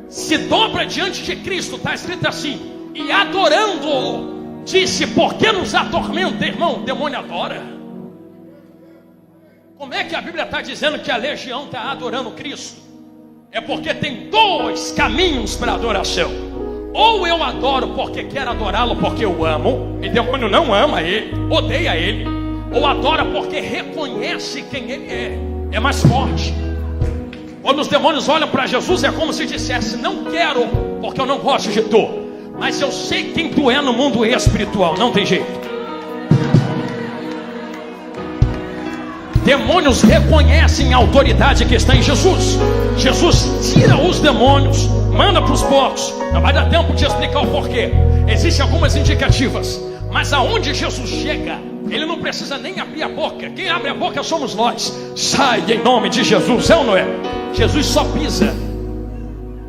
Se dobra diante de Cristo, está escrito assim: e adorando-o, disse: por que nos atormenta, irmão? O demônio adora. Como é que a Bíblia está dizendo que a legião está adorando Cristo? É porque tem 2 caminhos para adoração. Ou eu adoro porque quero adorá-lo porque eu amo, e demônio não ama ele, odeia ele. ou adora porque reconhece quem Ele é mais forte. Quando os demônios olham para Jesus, é como se dissesse: não quero, porque eu não gosto de tu, mas eu sei quem tu é no mundo espiritual, não tem jeito. Demônios reconhecem a autoridade que está em Jesus. Jesus tira os demônios, manda para os porcos. Não vai dar tempo de explicar o porquê. Existem algumas indicativas, mas aonde Jesus chega, Ele não precisa nem abrir a boca. Quem abre a boca somos nós. Sai em nome de Jesus, é ou não é? Jesus só pisa.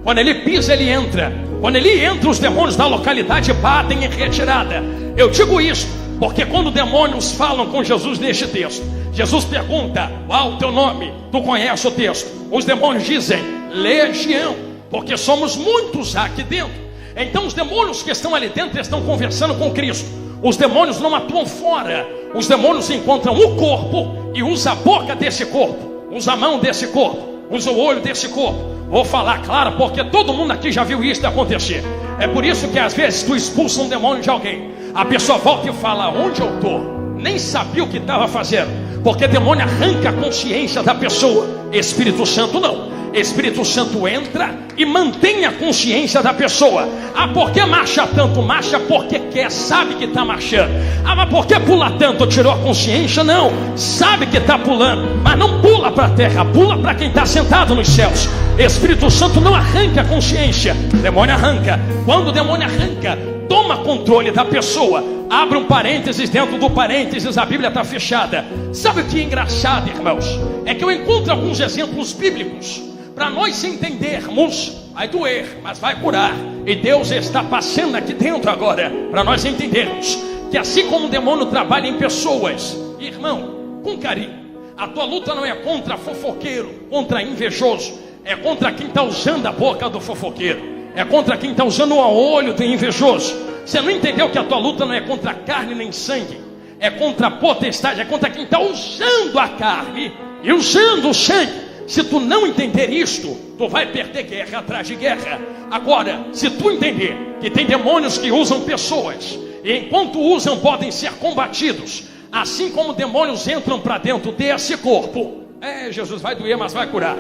Quando Ele pisa, Ele entra. Quando Ele entra, os demônios da localidade batem em retirada. Eu digo isso porque quando demônios falam com Jesus neste texto, Jesus pergunta: qual o teu nome? Tu conhece o texto. Os demônios dizem: legião, porque somos muitos aqui dentro. Então os demônios que estão ali dentro estão conversando com Cristo. Os demônios não atuam fora. Os demônios encontram o corpo e usam a boca desse corpo, usa a mão desse corpo, usa o olho desse corpo. Vou falar claro, porque todo mundo aqui já viu isso acontecer. É por isso que às vezes tu expulsa um demônio de alguém, a pessoa volta e fala: onde eu estou? Nem sabia o que estava fazendo, porque demônio arranca a consciência da pessoa. Espírito Santo não. Espírito Santo entra e mantém a consciência da pessoa. Ah, por que marcha tanto? Marcha porque quer, sabe que está marchando. Ah, mas por que pula tanto? Tirou a consciência? Não, sabe que está pulando, mas não pula para a terra, pula para quem está sentado nos céus. Espírito Santo não arranca a consciência, demônio arranca. Quando o demônio arranca, toma controle da pessoa. Abre um parênteses, dentro do parênteses a Bíblia está fechada. Sabe o que é engraçado, irmãos? É que eu encontro alguns exemplos bíblicos para nós entendermos. Vai doer, mas vai curar. E Deus está passando aqui dentro agora para nós entendermos que assim como o demônio trabalha em pessoas, irmão, com carinho, a tua luta não é contra fofoqueiro, contra invejoso, é contra quem está usando a boca do fofoqueiro, é contra quem está usando o olho do invejoso. Você não entendeu que a tua luta não é contra carne nem sangue, é contra a potestade, é contra quem está usando a carne e usando o sangue. Se tu não entender isto, tu vai perder guerra atrás de guerra. Agora, se tu entender que tem demônios que usam pessoas, e enquanto usam podem ser combatidos, assim como demônios entram para dentro desse corpo, Jesus, vai doer, mas vai curar.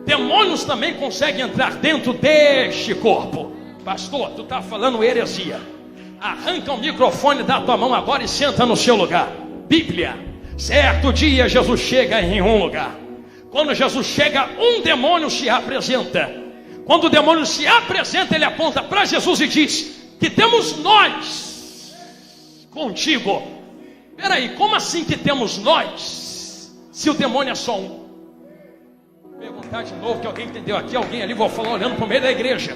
Demônios também conseguem entrar dentro deste corpo. Pastor, tu está falando heresia. Arranca o microfone da tua mão agora e senta no seu lugar. Bíblia. Certo dia Jesus chega em um lugar. Quando Jesus chega, um demônio se apresenta. Quando o demônio se apresenta, ele aponta para Jesus e diz: que temos nós contigo. Peraí, como assim que temos nós, se o demônio é só um? Vou perguntar de novo, que alguém entendeu aqui, alguém ali, vou falar olhando para o meio da igreja.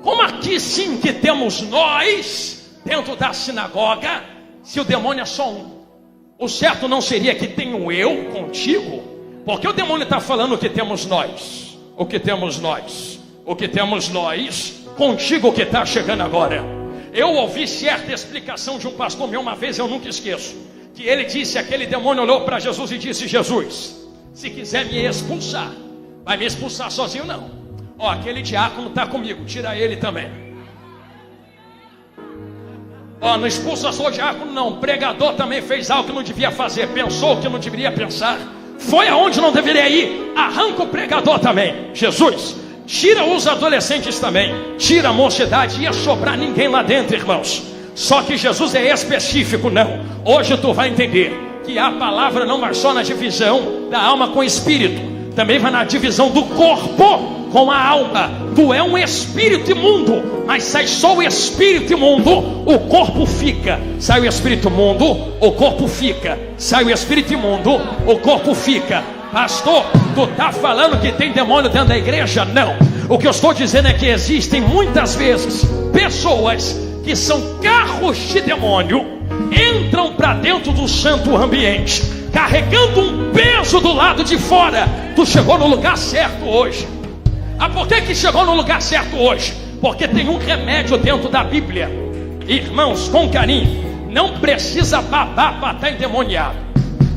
Como aqui sim que temos nós dentro da sinagoga, se o demônio é só um? O certo não seria que tenho eu contigo? Porque o demônio está falando o que temos nós, o que temos nós, o que temos nós, contigo que está chegando agora. Eu ouvi certa explicação de um pastor meu uma vez, eu nunca esqueço, que ele disse, aquele demônio olhou para Jesus e disse: Jesus, se quiser me expulsar, vai me expulsar sozinho não. Ó, aquele diácono está comigo, tira ele também. Ó, não expulsa só o diácono não, o pregador também fez algo que não devia fazer, pensou o que não deveria pensar, foi aonde não deveria ir, arranca o pregador também. Jesus, tira os adolescentes também, tira a mocidade, ia sobrar ninguém lá dentro, irmãos. Só que Jesus é específico, não. Hoje tu vai entender que a palavra não vai só na divisão da alma com o espírito, também vai na divisão do corpo com a alma. Tu é um espírito imundo, mas sai só o espírito imundo, o corpo fica. Sai o espírito imundo, o corpo fica. Sai o espírito imundo, o corpo fica. Pastor, tu está falando que tem demônio dentro da igreja? Não. O que eu estou dizendo é que existem muitas vezes pessoas que são carros de demônio, entram para dentro do santo ambiente, carregando um peso do lado de fora. Tu chegou no lugar certo hoje. Ah, por que chegou no lugar certo hoje? Porque tem um remédio dentro da Bíblia. Irmãos, com carinho, não precisa babar para estar endemoniado,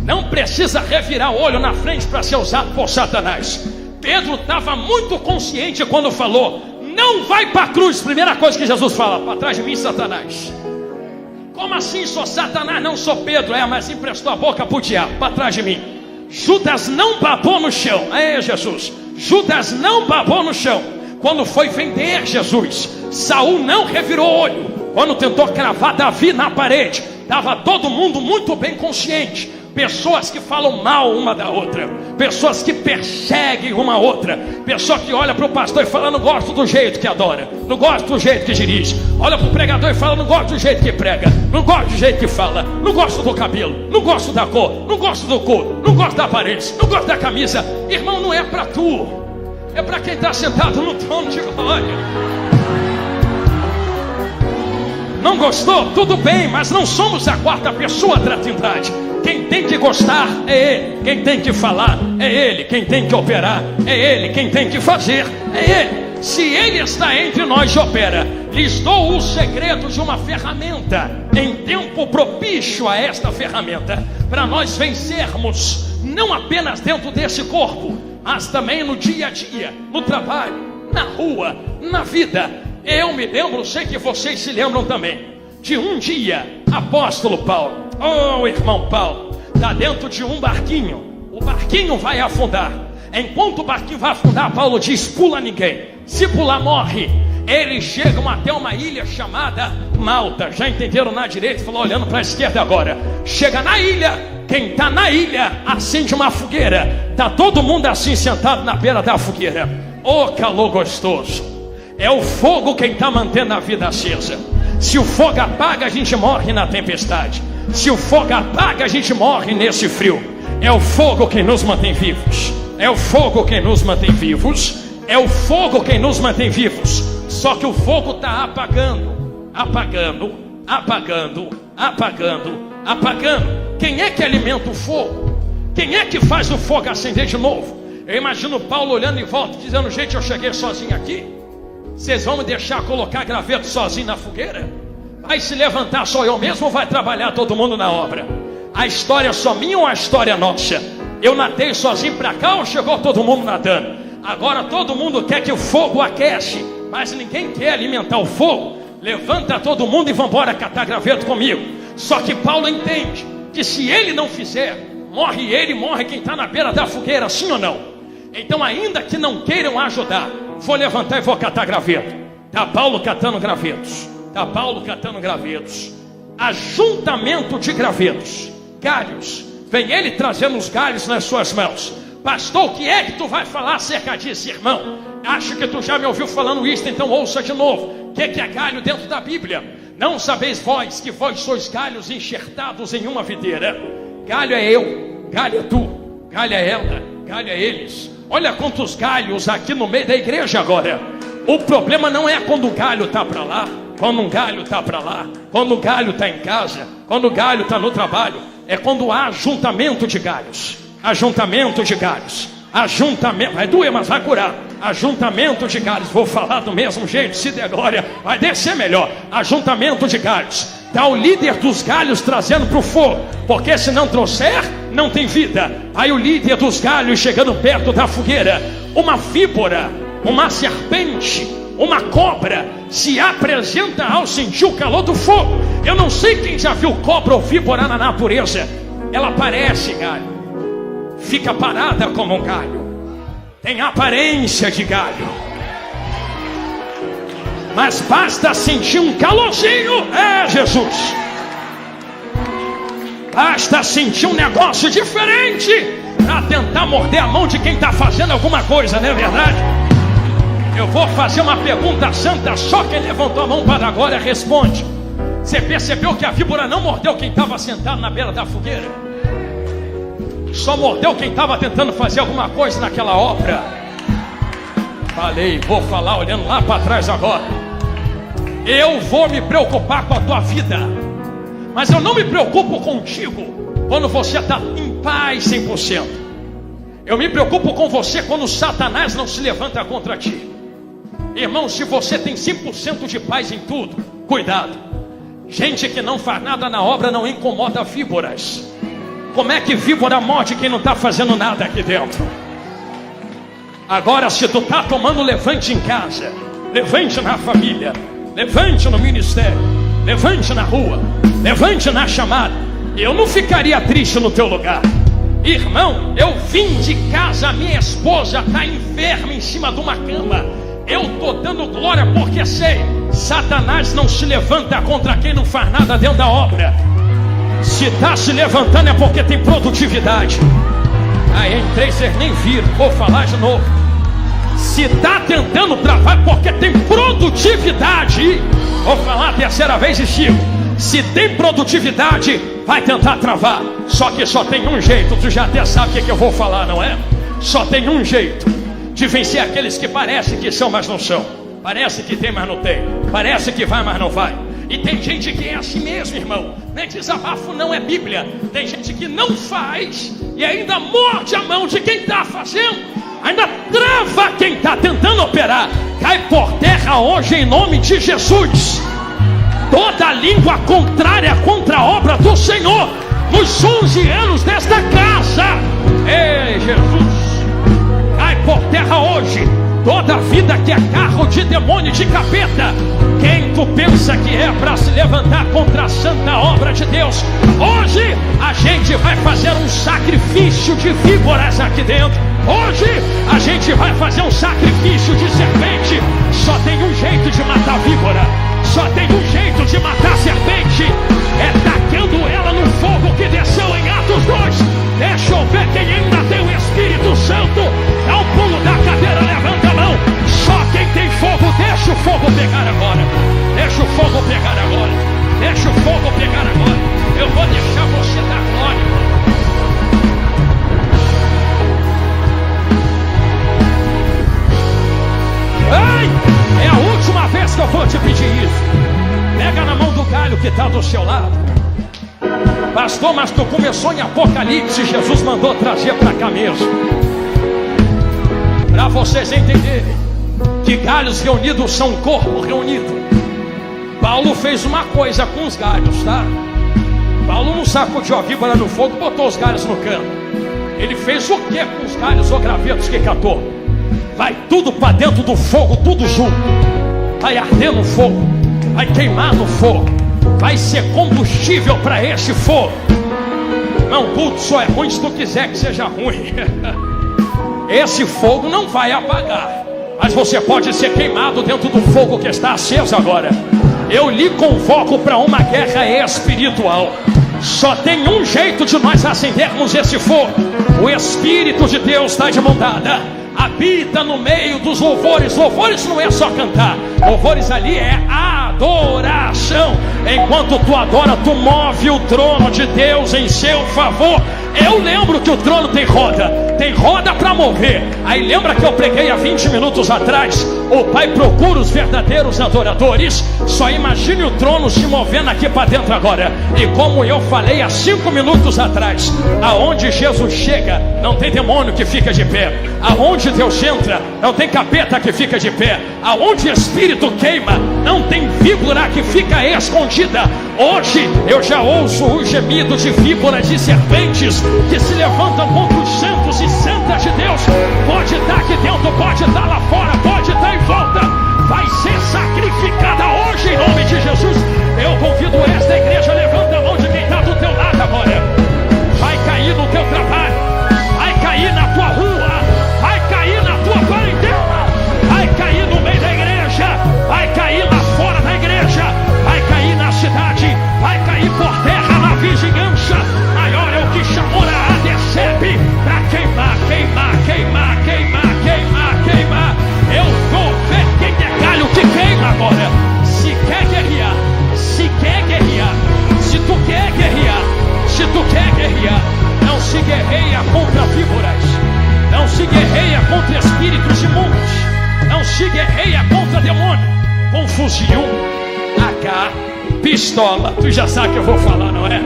não precisa revirar o olho na frente para ser usado por Satanás. Pedro estava muito consciente quando falou: não vai para a cruz. Primeira coisa que Jesus fala: para trás de mim, Satanás. Como assim sou Satanás? Não sou Pedro. Mas emprestou a boca para o diabo, para trás de mim. Judas não babou no chão. Jesus. Judas não babou no chão. Quando foi vender Jesus, Saul não revirou olho. Quando tentou cravar Davi na parede, estava todo mundo muito bem consciente. Pessoas que falam mal uma da outra, pessoas que perseguem uma outra, pessoa que olha para o pastor e fala: não gosto do jeito que adora, não gosto do jeito que dirige. Olha para o pregador e fala: não gosto do jeito que prega, não gosto do jeito que fala, não gosto do cabelo, não gosto da cor, não gosto do couro, não gosto da aparência, não gosto da camisa. Irmão, não é para tu, é para quem está sentado no trono de glória. Não gostou? Tudo bem, mas não somos a quarta pessoa da Trindade. Quem tem que gostar é Ele, quem tem que falar é Ele, quem tem que operar é Ele, quem tem que fazer é Ele. Se Ele está entre nós e opera, lhes dou o segredo de uma ferramenta, em tempo propício a esta ferramenta, para nós vencermos, não apenas dentro desse corpo, mas também no dia a dia, no trabalho, na rua, na vida. Eu me lembro, sei que vocês se lembram também, de um dia, apóstolo Paulo, irmão Paulo, está dentro de um barquinho. O barquinho vai afundar. Enquanto o barquinho vai afundar, Paulo diz: pula ninguém, se pular morre. Eles chegam até uma ilha chamada Malta. Já entenderam na direita? Falou olhando para a esquerda agora. Chega na ilha. Quem está na ilha acende uma fogueira. Está todo mundo assim sentado na beira da fogueira. Calor gostoso. É o fogo quem está mantendo a vida acesa. Se o fogo apaga, a gente morre na tempestade. Se o fogo apaga, a gente morre nesse frio. É o fogo quem nos mantém vivos. É o fogo quem nos mantém vivos. É o fogo quem nos mantém vivos. Só que o fogo está apagando. Apagando, apagando, apagando, apagando. Quem é que alimenta o fogo? Quem é que faz o fogo acender de novo? Eu imagino Paulo olhando em volta, dizendo: gente, eu cheguei sozinho aqui. Vocês vão me deixar colocar graveto sozinho na fogueira? Vai se levantar só eu mesmo ou vai trabalhar todo mundo na obra? A história é só minha ou a história é nossa? Eu nadei sozinho para cá ou chegou todo mundo nadando? Agora todo mundo quer que o fogo aquece, mas ninguém quer alimentar o fogo. Levanta todo mundo e vamos embora catar graveto comigo. Só que Paulo entende que se ele não fizer, morre ele, morre quem está na beira da fogueira, sim ou não? Então, ainda que não queiram ajudar, vou levantar e vou catar graveto. Está Paulo catando gravetos. Está Paulo catando gravetos. Ajuntamento de gravetos, galhos. Vem ele trazendo os galhos nas suas mãos. Pastor, o que é que tu vai falar acerca disso, irmão? Acho que tu já me ouviu falando isso, então ouça de novo. O que é galho dentro da Bíblia? Não sabeis vós que vós sois galhos enxertados em uma videira? Galho é eu, galho é tu, galho é ela, galho é eles. Olha quantos galhos aqui no meio da igreja agora. O problema não é quando o galho está para lá, quando um galho está para lá, quando o galho está em casa, quando o galho está no trabalho. É quando há ajuntamento de galhos. Ajuntamento de galhos. Ajuntamento, vai doer, mas vai curar. Ajuntamento de galhos. Vou falar do mesmo jeito, se der glória, vai descer melhor. Ajuntamento de galhos. Está o líder dos galhos trazendo para o fogo, porque se não trouxer, não tem vida. Aí o líder dos galhos chegando perto da fogueira. Uma víbora, uma serpente, uma cobra se apresenta ao sentir o calor do fogo. Eu não sei quem já viu cobra ou víbora na natureza. Ela parece galho, fica parada como um galho, tem aparência de galho, mas basta sentir um calorzinho, Jesus. Basta sentir um negócio diferente para tentar morder a mão de quem está fazendo alguma coisa, não é verdade? Eu vou fazer uma pergunta santa, só quem levantou a mão para agora responde. Você percebeu que a víbora não mordeu quem estava sentado na beira da fogueira? Só mordeu quem estava tentando fazer alguma coisa naquela obra. Falei, vou falar olhando lá para trás agora. Eu vou me preocupar com a tua vida, mas eu não me preocupo contigo quando você está em paz 100%. Eu me preocupo com você quando Satanás não se levanta contra ti. Irmão, se você tem 100% de paz em tudo, cuidado. Gente que não faz nada na obra não incomoda víboras. Como é que víbora morde quem não está fazendo nada aqui dentro? Agora, se tu está tomando levante em casa, levante na família, levante no ministério, levante na rua, levante na chamada. Eu não ficaria triste no teu lugar. Irmão, eu vim de casa, minha esposa está enferma em cima de uma cama. Eu estou dando glória porque sei, Satanás não se levanta contra quem não faz nada dentro da obra. Se está se levantando é porque tem produtividade. Aí entrei, vocês nem viram, vou falar de novo. Se está tentando travar é porque tem produtividade. Vou falar a terceira vez e sigo. Se tem produtividade, vai tentar travar. Só que só tem um jeito. Tu já até sabe o que eu vou falar, não é? Só tem um jeito de vencer aqueles que parecem que são, mas não são. Parece que tem, mas não tem. Parece que vai, mas não vai. E tem gente que é assim mesmo, irmão. Nem desabafo não é Bíblia. Tem gente que não faz e ainda morde a mão de quem está fazendo. Ainda trava quem está tentando operar. Cai por terra hoje em nome de Jesus toda língua contrária contra a obra do Senhor nos 11 anos desta casa. Ei, Jesus, cai por terra hoje toda vida que é carro de demônio e de capeta. Quem tu pensa que é para se levantar contra a santa obra de Deus, hoje a gente vai fazer um sacrifício de víboras aqui dentro. Hoje a gente vai fazer um sacrifício de serpente. Só tem um jeito de matar a víbora, só tem um jeito de matar a serpente, é tacando ela no fogo que desceu em Atos 2. Deixa eu ver quem ainda tem o Espírito Santo. Dá um pulo da cadeira, levanta a mão. Só quem tem fogo, deixa o fogo pegar agora. Deixa o fogo pegar agora. Deixa o fogo pegar agora. Eu vou deixar você dar glória. Ai, é a última vez que eu vou te pedir isso. Pega na mão do galho que está do seu lado. Pastor, mas tu começou em Apocalipse, Jesus mandou trazer para cá mesmo, para vocês entenderem que galhos reunidos são um corpo reunido. Paulo fez uma coisa com os galhos, tá? Paulo não sacudiu a víbora no fogo, botou os galhos no canto. Ele fez o que com os galhos ou gravetos que catou? Vai tudo para dentro do fogo, tudo junto. Vai arder no fogo, vai queimar no fogo, vai ser combustível para esse fogo. Não, culto só é ruim se tu quiser que seja ruim. Esse fogo não vai apagar, mas você pode ser queimado dentro do fogo que está aceso agora. Eu lhe convoco para uma guerra espiritual. Só tem um jeito de nós acendermos esse fogo. O Espírito de Deus está de mão dada, habita no meio dos louvores. Louvores não é só cantar, louvores ali é adoração. Enquanto tu adora, tu move o trono de Deus em seu favor. Eu lembro que o trono tem roda para mover. Aí lembra que eu preguei há 20 minutos atrás, o Pai procura os verdadeiros adoradores. Só imagine o trono se movendo aqui para dentro agora. E como eu falei há 5 minutos atrás, aonde Jesus chega, não tem demônio que fica de pé. Aonde Deus entra, não tem capeta que fica de pé. Aonde Espírito queima, não tem víbora que fica escondida. Hoje eu já ouço o gemido de víboras e serpentes que se levantam contra os santos e santas de Deus. Pode estar aqui dentro, pode estar lá fora, pode estar em volta. Vai ser sacrificada hoje em nome de Jesus. Eu convido esta igreja, levanta a mão de quem está do teu lado agora. Vai cair no teu trabalho, vai cair na tua rua, vai cair na tua parentela, vai cair no meio da igreja, vai cair lá fora da igreja, vai cair na cidade, vai cair por terra na vizinhança. Maior é o que chamou a Adecebe para queimar, queimar, queimar, queimar, queimar, queimar. Eu vou ver quem é galho que queima agora. Se quer guerrear, se quer guerrear, se tu quer guerrear, se tu quer guerrear, não se guerreia contra víboras, não se guerreia contra espíritos imundos, não se guerreia contra demônio, com fuzil, AK, pistola. Tu já sabe que eu vou falar, não é?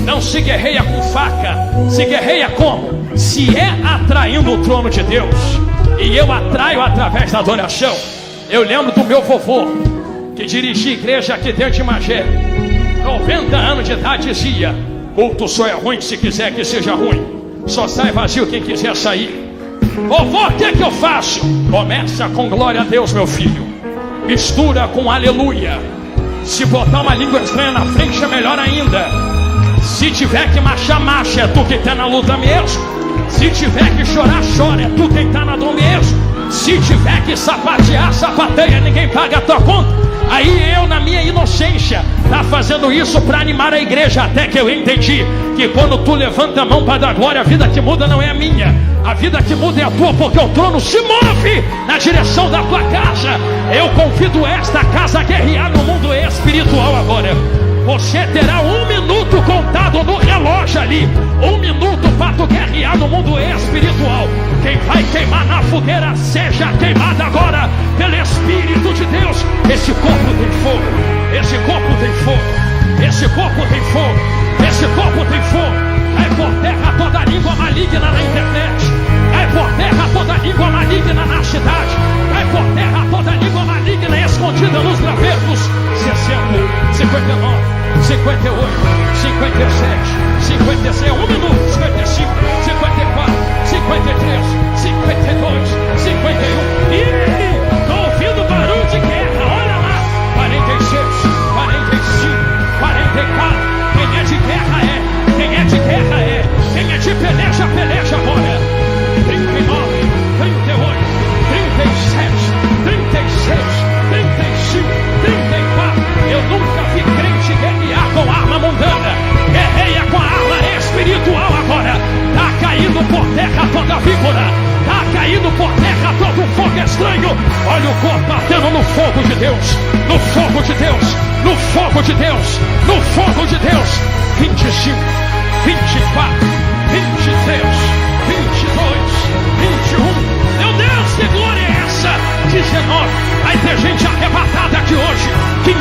Não se guerreia com faca, se guerreia como? Se é atraindo o trono de Deus. E eu atraio através da adoração. Eu lembro do meu vovô, que dirigia igreja aqui dentro de Magé, 90 anos de idade, dizia: culto só é ruim se quiser que seja ruim, só sai vazio quem quiser sair. Vovô, o que é que eu faço? Começa com glória a Deus, meu filho, mistura com aleluia, Se botar uma língua estranha na frente é melhor ainda. Se tiver que marchar, marcha, é tu que tá na luta mesmo. Se tiver que chorar, chora, é tu quem tá na dor mesmo. Se tiver que sapatear, sapateia, ninguém paga a tua conta. Aí eu, na minha inocência, tá fazendo isso para animar a igreja. Até que eu entendi que quando tu levanta a mão para dar glória, a vida que muda não é a minha, a vida que muda é a tua, porque o trono se move na direção da tua casa. Eu convido esta casa a guerrear no mundo espiritual agora. Você terá 1 minuto contado no relógio ali. 1 minuto para tu guerrear no mundo espiritual. Quem vai queimar na fogueira, seja queimado agora pelo Espírito de Deus. Esse corpo tem fogo. Esse corpo tem fogo. Esse corpo tem fogo. Esse corpo tem fogo. Cai por terra toda língua maligna na internet. Cai por terra toda língua maligna na cidade. Cai por terra toda língua maligna escondida nos gravetos. 60, 59, 58, 57, 56, 1 minuto, 55, 54, 53, 52, 51. Ih, tô ouvindo barulho de guerra, olha lá. 46, 45, 44. Quem é de guerra é, quem é de guerra é, quem é de peleja, peleja agora. 39, 38, 37, 36, 35, 34. Eu nunca vi crente guerrear com arma mundana. Guerreia com a arma espiritual agora. Tá caindo por terra toda víbora. Tá caindo por terra todo fogo estranho. Olha o corpo batendo no fogo de Deus. No fogo de Deus. No fogo de Deus. No fogo de Deus. 25, 24, 23, 22, 21. Meu Deus, que glória é essa? 19. Vai ter gente arrebatada aqui hoje. 15,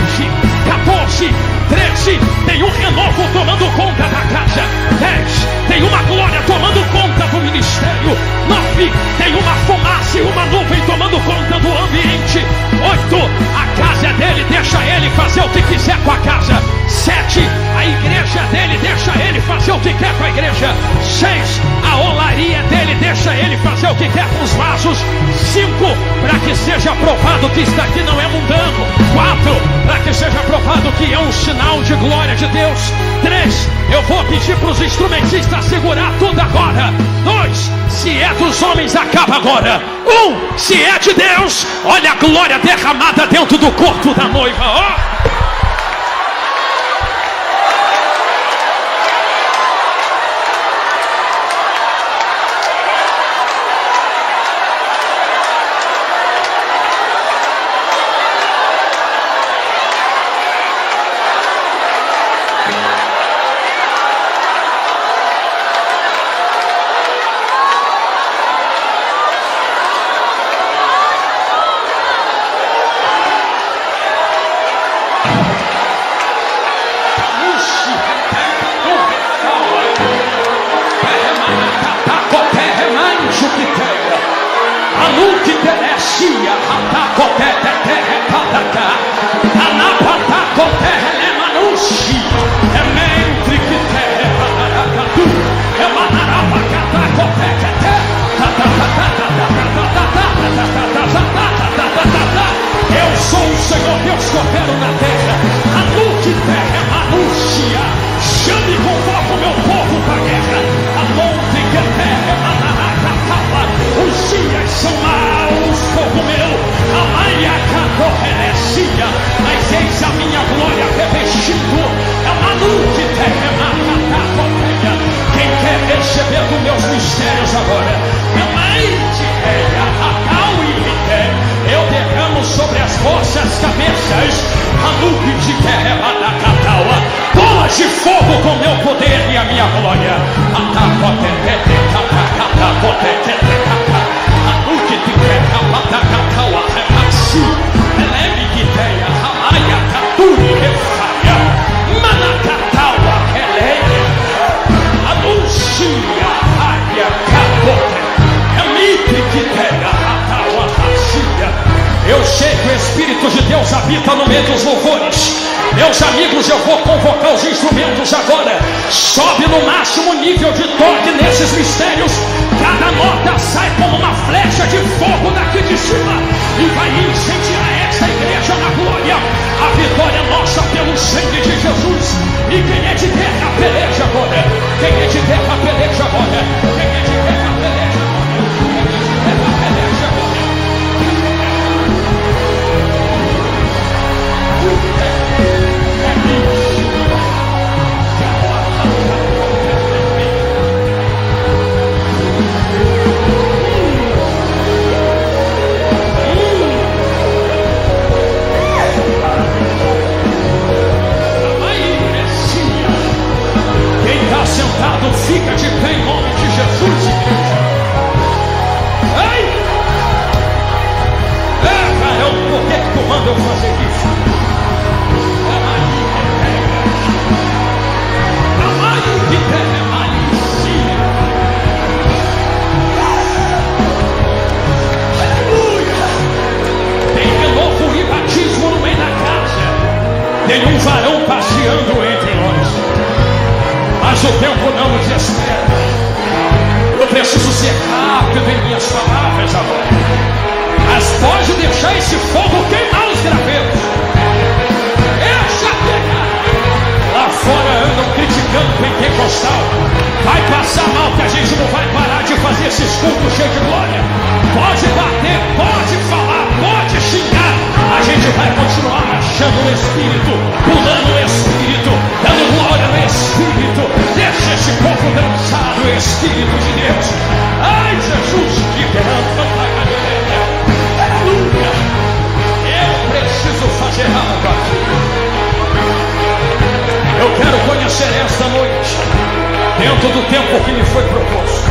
14, 13. Tem um renovo tomando conta da casa. 10. Tem uma glória tomando conta do ministério. 9. Tem uma fumaça e uma nuvem tomando conta do ambiente. 8. A casa é dele, deixa ele fazer o que quiser com a casa. 7. A igreja é dele, deixa ele fazer o que quer com a igreja. 6. A olaria é dele, deixa ele fazer o que quer com os vasos. 5. Para que seja provado que isso daqui não é mundano. 4. Para que seja provado que é um sinal de glória de Deus. 3. Eu vou pedir para os instrumentistas segurar tudo agora. 2. Se é dos homens, acaba agora. 1. Se é de Deus, olha a glória derramada dentro do corpo da noiva. Ó. Eu sou o Senhor Deus que opera na terra. Anuque terra, anúncia. Chame e convoca o meu povo para a guerra. Amonte que terra, manaracatava. Os dias são maus, povo meu. A maia catorrenecia. Mas eis a minha glória revestindo. É uma anuque terra, manaracatava. Quem quer receber dos meus mistérios agora? É mais de reia, racal e rité. Eu derramo sobre as vossas cabeças a nuvem de terra da cataua, bolas de fogo com meu poder e a minha glória. A nuvem de terra da cataua, repassi, eleme que tenha, ramaia, caturi, refaia, manacataua, eleia, anuncia, raia, capote, emite que tenha, rataua, racia. Eu sei que o Espírito de Deus habita no meio dos louvores. Meus amigos, eu vou convocar os instrumentos agora. Sobe no máximo nível de toque nesses mistérios. Cada nota sai como uma flecha de fogo daqui de cima e vai incendiar esta igreja na glória. A vitória é nossa, E quem é de guerra, peleja agora. Quem é de guerra, peleja agora. Quem é de guerra, peleja agora. Quem é de guerra, peleja agora. Sentado, fica de pé em nome de Jesus, igreja. Ei! É o poder que tu manda eu fazer isso. Aleluia! Tem renovo e batismo no meio da casa. Tem um varão passeando entre nós. Mas o tempo não nos espera. Eu preciso ser rápido em minhas palavras agora. Mas pode deixar esse fogo queimar os gravetos. Deixa pegar. Lá fora andam criticando o pentecostal. Vai passar mal que a gente não vai parar de fazer esses cultos cheios de glória. Pode bater, pode falar, pode xingar. A gente vai continuar marchando no Espírito, pulando no Espírito, dando glória no Espírito. Deixa esse povo dançar no Espírito de Deus. Ai, Jesus, liberando tanta galera. Aleluia. Eu preciso fazer algo aqui. Eu quero conhecer esta noite, dentro do tempo que me foi proposto.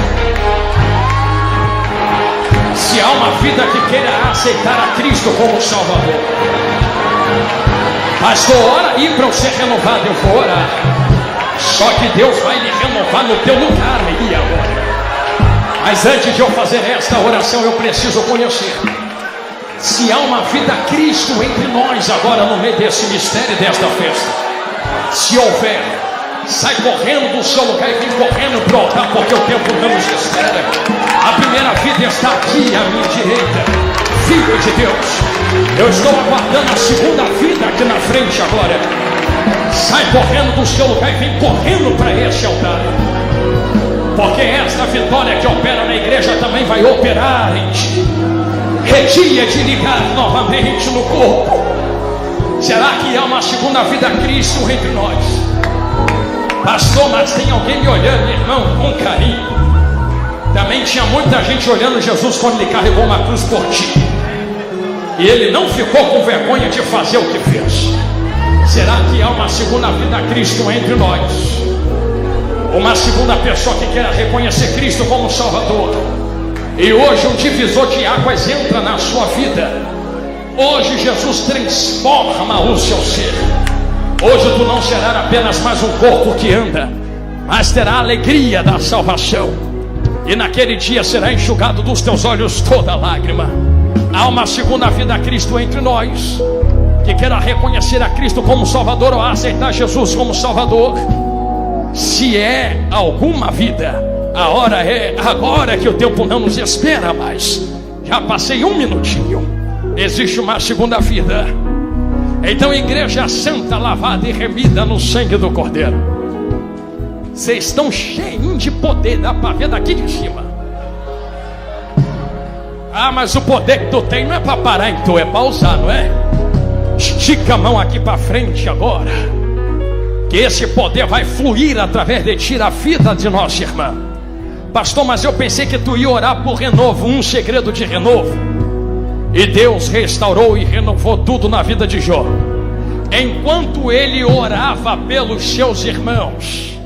Se há uma vida que queira aceitar a Cristo como Salvador, pastor, ora aí para eu ser renovado. Eu vou orar. Só que Deus vai lhe renovar no teu lugar aí agora. Mas antes de eu fazer esta oração, eu preciso conhecer se há uma vida Cristo entre nós agora no meio desse mistério e desta festa. Se houver, sai correndo do seu lugar e vem correndo para o altar, porque o tempo não nos espera. A primeira vida está aqui à minha direita. Filho de Deus, eu estou aguardando a segunda vida aqui na frente agora. Sai correndo do seu lugar e vem correndo para esse altar. Porque esta vitória que opera na igreja também vai operar em ti. É dia de ligar novamente no corpo. Será que há uma segunda vida a Cristo entre nós? Pastor, mas tem alguém me olhando, irmão, com carinho. Também tinha muita gente olhando Jesus quando ele carregou uma cruz por ti. E ele não ficou com vergonha de fazer o que fez. Será que há uma segunda vida a Cristo entre nós? Uma segunda pessoa que queira reconhecer Cristo como Salvador. E hoje um divisor de águas entra na sua vida. Hoje Jesus transforma o seu ser. Hoje tu não serás apenas mais um corpo que anda, mas terá a alegria da salvação. E naquele dia será enxugado dos teus olhos toda lágrima. Há uma segunda vida a Cristo entre nós, que queira reconhecer a Cristo como Salvador ou aceitar Jesus como Salvador. Se é alguma vida, a hora é agora, que o tempo não nos espera mais. Já passei um minutinho. Existe uma segunda vida. Então, igreja santa, lavada e remida no sangue do Cordeiro. Vocês estão cheios de poder, dá para ver daqui de cima. Ah, mas o poder que tu tem não é para parar em tu, é para usar, não é? Estica a mão aqui para frente agora, que esse poder vai fluir através de ti, a vida de nossa irmã. Pastor, mas eu pensei que tu ia orar por renovo, um segredo de renovo. E Deus restaurou e renovou tudo na vida de Jó. Enquanto ele orava pelos seus irmãos.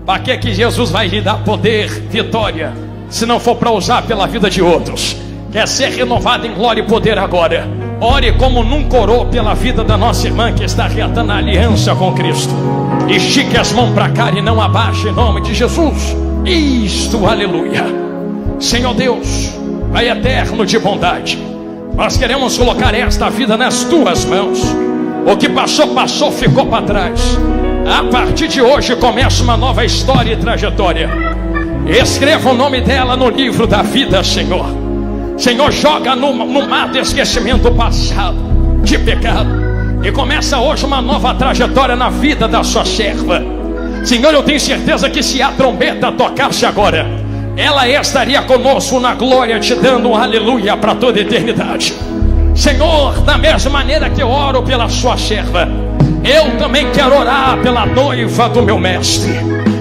Para que Jesus vai lhe dar poder, vitória, se não for para usar pela vida de outros? Quer ser renovado em glória e poder agora? Ore como nunca orou pela vida da nossa irmã que está reatando a aliança com Cristo. Estique as mãos para cá e não abaixe em nome de Jesus. Isto, aleluia. Senhor Deus, Pai eterno de bondade, nós queremos colocar esta vida nas tuas mãos. O que passou, passou, ficou para trás. A partir de hoje começa uma nova história e trajetória. Escreva o nome dela no livro da vida, Senhor. Senhor, joga no mar de esquecimento passado, de pecado. E começa hoje uma nova trajetória na vida da sua serva. Senhor, eu tenho certeza que se a trombeta tocasse agora, ela estaria conosco na glória, te dando um aleluia para toda a eternidade. Senhor, da mesma maneira que eu oro pela sua serva, eu também quero orar pela noiva do meu mestre.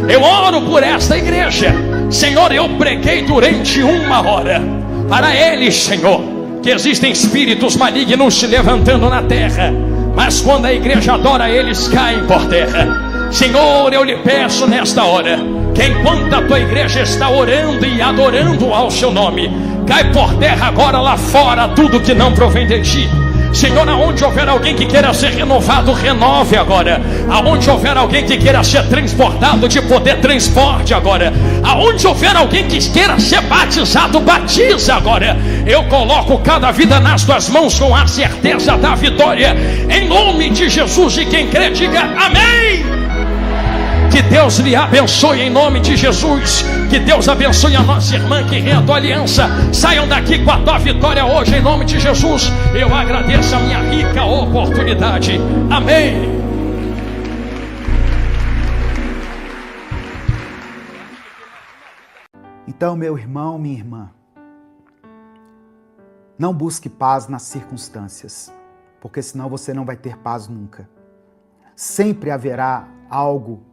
Eu oro por esta igreja. Senhor, eu preguei durante 1 hora para eles, Senhor, que existem espíritos malignos se levantando na terra, mas quando a igreja adora, eles caem por terra. Senhor, eu lhe peço nesta hora, que enquanto a tua igreja está orando e adorando ao seu nome, cai por terra agora lá fora tudo que não provém de ti. Senhor, aonde houver alguém que queira ser renovado, renove agora. Aonde houver alguém que queira ser transportado de poder, transporte agora. Aonde houver alguém que queira ser batizado, batiza agora. Eu coloco cada vida nas tuas mãos com a certeza da vitória, em nome de Jesus. E quem crê, diga amém. Que Deus lhe abençoe em nome de Jesus. Que Deus abençoe a nossa irmã que reatou a aliança. Saiam daqui com a tua vitória hoje em nome de Jesus. Eu agradeço a minha rica oportunidade. Amém. Então, meu irmão, minha irmã, não busque paz nas circunstâncias, porque senão você não vai ter paz nunca. Sempre haverá algo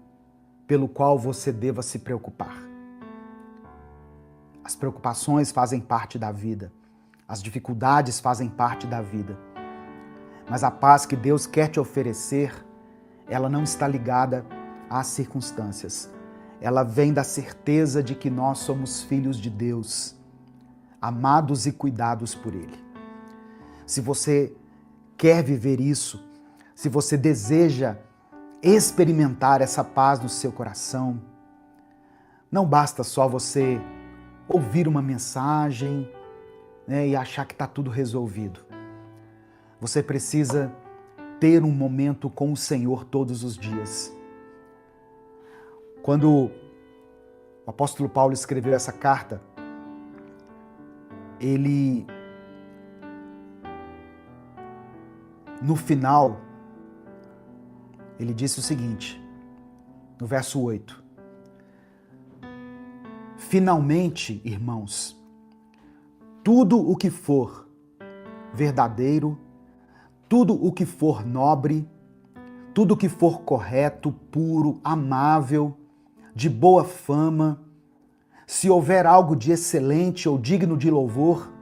pelo qual você deva se preocupar. As preocupações fazem parte da vida. As dificuldades fazem parte da vida. Mas a paz que Deus quer te oferecer, ela não está ligada às circunstâncias. Ela vem da certeza de que nós somos filhos de Deus, amados e cuidados por Ele. Se você quer viver isso, se você deseja experimentar essa paz no seu coração, não basta só você ouvir uma mensagem, né, e achar que está tudo resolvido. Você precisa ter um momento com o Senhor todos os dias. Quando o apóstolo Paulo escreveu essa carta, ele, no final, ele disse o seguinte, no verso 8: finalmente, irmãos, tudo o que for verdadeiro, tudo o que for nobre, tudo o que for correto, puro, amável, de boa fama, se houver algo de excelente ou digno de louvor,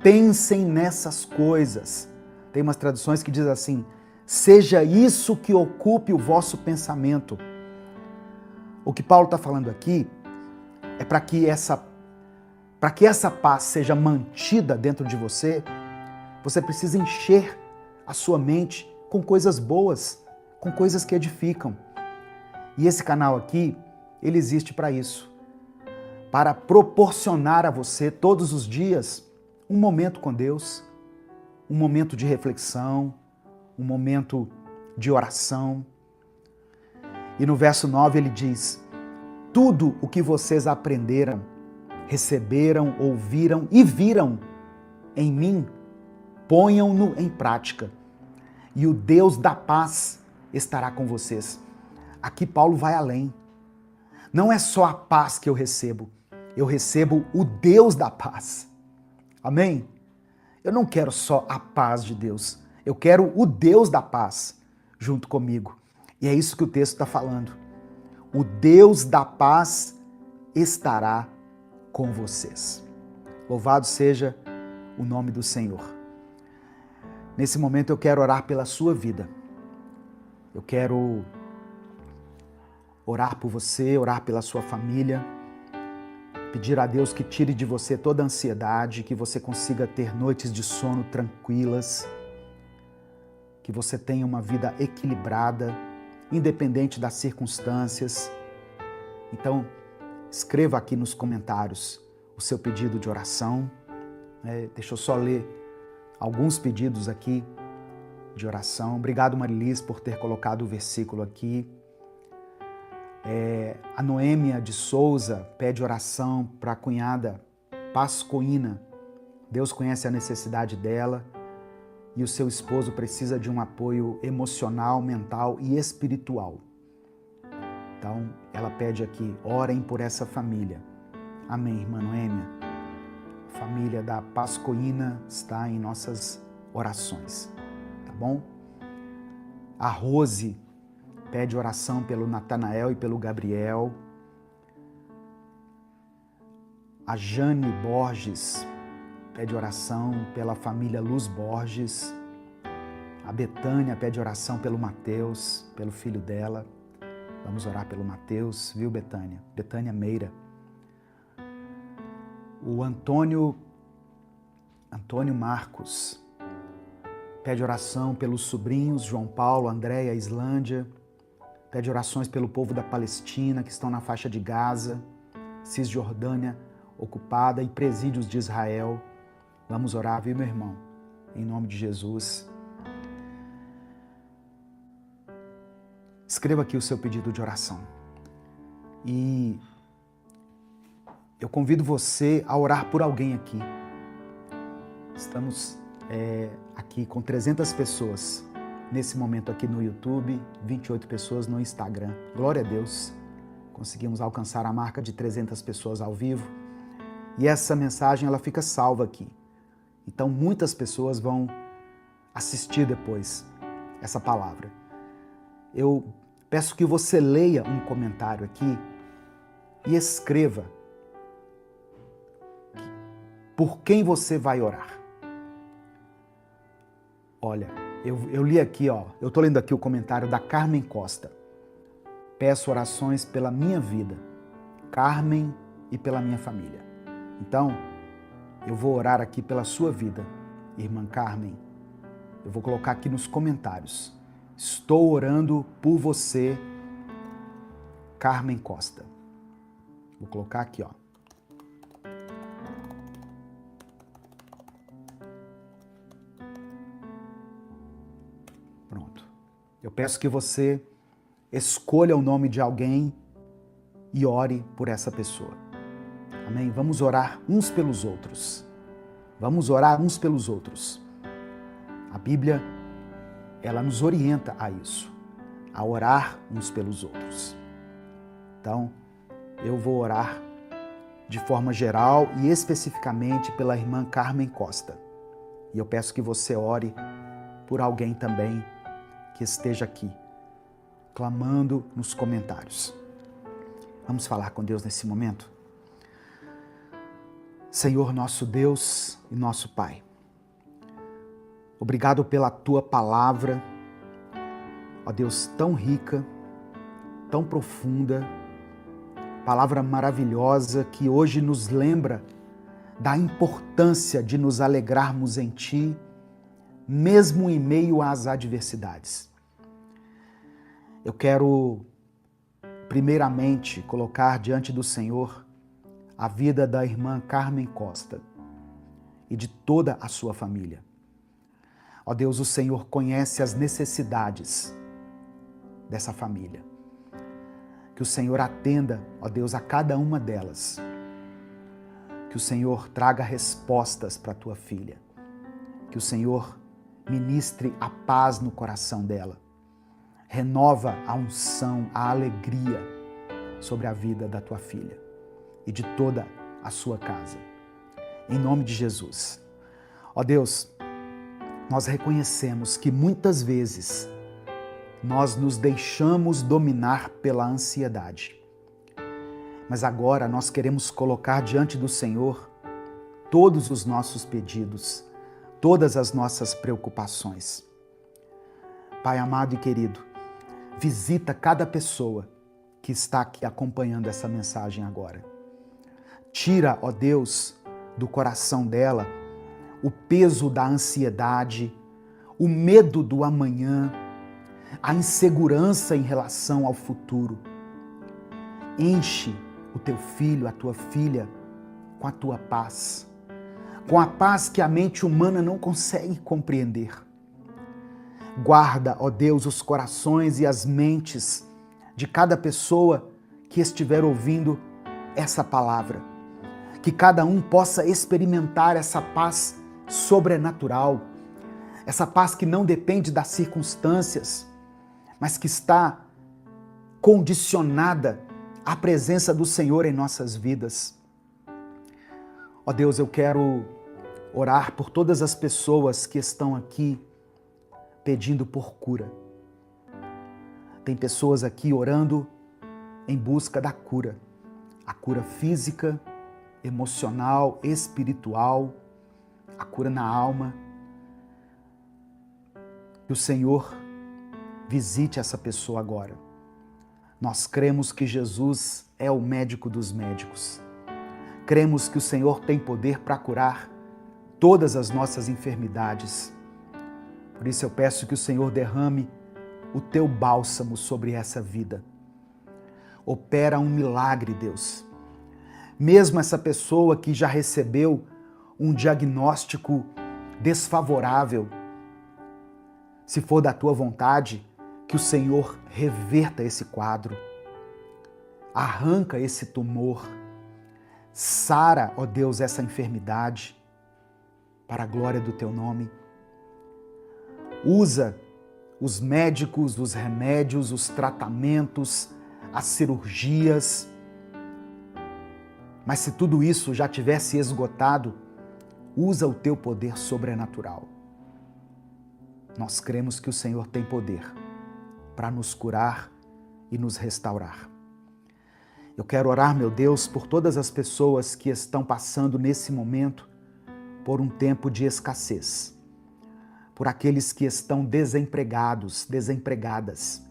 pensem nessas coisas. Tem umas traduções que dizem assim: seja isso que ocupe o vosso pensamento. O que Paulo está falando aqui é para que essa paz seja mantida dentro de você, você precisa encher a sua mente com coisas boas, com coisas que edificam. E esse canal aqui, ele existe para isso, para proporcionar a você todos os dias um momento com Deus, um momento de reflexão, um momento de oração. E no verso 9 ele diz: tudo o que vocês aprenderam, receberam, ouviram e viram em mim, ponham-no em prática, e o Deus da paz estará com vocês. Aqui Paulo vai além. Não é só a paz que eu recebo o Deus da paz. Amém? Eu não quero só a paz de Deus, eu quero o Deus da paz junto comigo. E é isso que o texto está falando. O Deus da paz estará com vocês. Louvado seja o nome do Senhor. Nesse momento eu quero orar pela sua vida. Eu quero orar por você, orar pela sua família, pedir a Deus que tire de você toda a ansiedade, que você consiga ter noites de sono tranquilas, que você tenha uma vida equilibrada, independente das circunstâncias. Então, escreva aqui nos comentários o seu pedido de oração. Deixa eu só ler alguns pedidos aqui de oração. Obrigado, Marilis, por ter colocado o versículo aqui. A Noêmia de Souza pede oração para a cunhada Pascoína. Deus conhece a necessidade dela e o seu esposo precisa de um apoio emocional, mental e espiritual. Então, ela pede aqui, orem por essa família. Amém, irmã Noêmia. A família da Pascoína está em nossas orações, tá bom? A Rose pede oração pelo Natanael e pelo Gabriel. A Jane Borges pede oração pela família Luz Borges. A Betânia pede oração pelo Mateus, pelo filho dela. Vamos orar pelo Mateus, viu, Betânia? Betânia Meira. O Antônio Marcos pede oração pelos sobrinhos João Paulo, Andréia, Islândia. Pede orações pelo povo da Palestina que estão na faixa de Gaza, Cisjordânia ocupada e presídios de Israel. Vamos orar, viu, meu irmão? Em nome de Jesus. Escreva aqui o seu pedido de oração. E eu convido você a orar por alguém aqui. Estamos aqui com 300 pessoas nesse momento aqui no YouTube, 28 pessoas no Instagram. Glória a Deus. Conseguimos alcançar a marca de 300 pessoas ao vivo. E essa mensagem ela fica salva aqui. Então muitas pessoas vão assistir depois essa palavra. Eu peço que você leia um comentário aqui e escreva por quem você vai orar. Olha, eu li aqui, eu estou lendo aqui o comentário da Carmen Costa. Peço orações pela minha vida, Carmen, e pela minha família. Então, eu vou orar aqui pela sua vida, irmã Carmen. Eu vou colocar aqui nos comentários. Estou orando por você, Carmen Costa. Vou colocar aqui, Pronto. Eu peço que você escolha o nome de alguém e ore por essa pessoa. Amém? Vamos orar uns pelos outros. Vamos orar uns pelos outros. A Bíblia, ela nos orienta a isso, a orar uns pelos outros. Então, eu vou orar de forma geral e especificamente pela irmã Carmen Costa. E eu peço que você ore por alguém também que esteja aqui, clamando nos comentários. Vamos falar com Deus nesse momento? Senhor, nosso Deus e nosso Pai, obrigado pela Tua palavra, ó Deus, tão rica, tão profunda, palavra maravilhosa que hoje nos lembra da importância de nos alegrarmos em Ti, mesmo em meio às adversidades. Eu quero, primeiramente, colocar diante do Senhor a vida da irmã Carmen Costa e de toda a sua família. Ó Deus, o Senhor conhece as necessidades dessa família. Que o Senhor atenda, ó Deus, a cada uma delas. Que o Senhor traga respostas para a tua filha. Que o Senhor ministre a paz no coração dela. Renova a unção, a alegria sobre a vida da tua filha e de toda a sua casa. Em nome de Jesus. Ó Deus, nós reconhecemos que muitas vezes nós nos deixamos dominar pela ansiedade. Mas agora nós queremos colocar diante do Senhor todos os nossos pedidos, todas as nossas preocupações. Pai amado e querido, visita cada pessoa que está aqui acompanhando essa mensagem agora. Tira, ó Deus, do coração dela o peso da ansiedade, o medo do amanhã, a insegurança em relação ao futuro. Enche o teu filho, a tua filha, com a tua paz, com a paz que a mente humana não consegue compreender. Guarda, ó Deus, os corações e as mentes de cada pessoa que estiver ouvindo essa palavra. Que cada um possa experimentar essa paz sobrenatural essa paz que não depende das circunstâncias, mas que está condicionada à presença do Senhor em nossas vidas. Ó Deus, eu quero orar por todas as pessoas que estão aqui pedindo por cura. Tem pessoas aqui orando em busca da cura. A cura física, emocional, espiritual, a cura na alma. Que o Senhor visite essa pessoa agora. Nós cremos que Jesus é o médico dos médicos. Cremos que o Senhor tem poder para curar todas as nossas enfermidades. Por isso eu peço que o Senhor derrame o teu bálsamo sobre essa vida. Opera um milagre, Deus. Mesmo essa pessoa que já recebeu um diagnóstico desfavorável, se for da tua vontade, que o Senhor reverta esse quadro, arranca esse tumor, sara, ó Deus, essa enfermidade, para a glória do teu nome. Usa os médicos, os remédios, os tratamentos, as cirurgias. Mas se tudo isso já tivesse esgotado, usa o teu poder sobrenatural. Nós cremos que o Senhor tem poder para nos curar e nos restaurar. Eu quero orar, meu Deus, por todas as pessoas que estão passando nesse momento por um tempo de escassez, por aqueles que estão desempregados, desempregadas.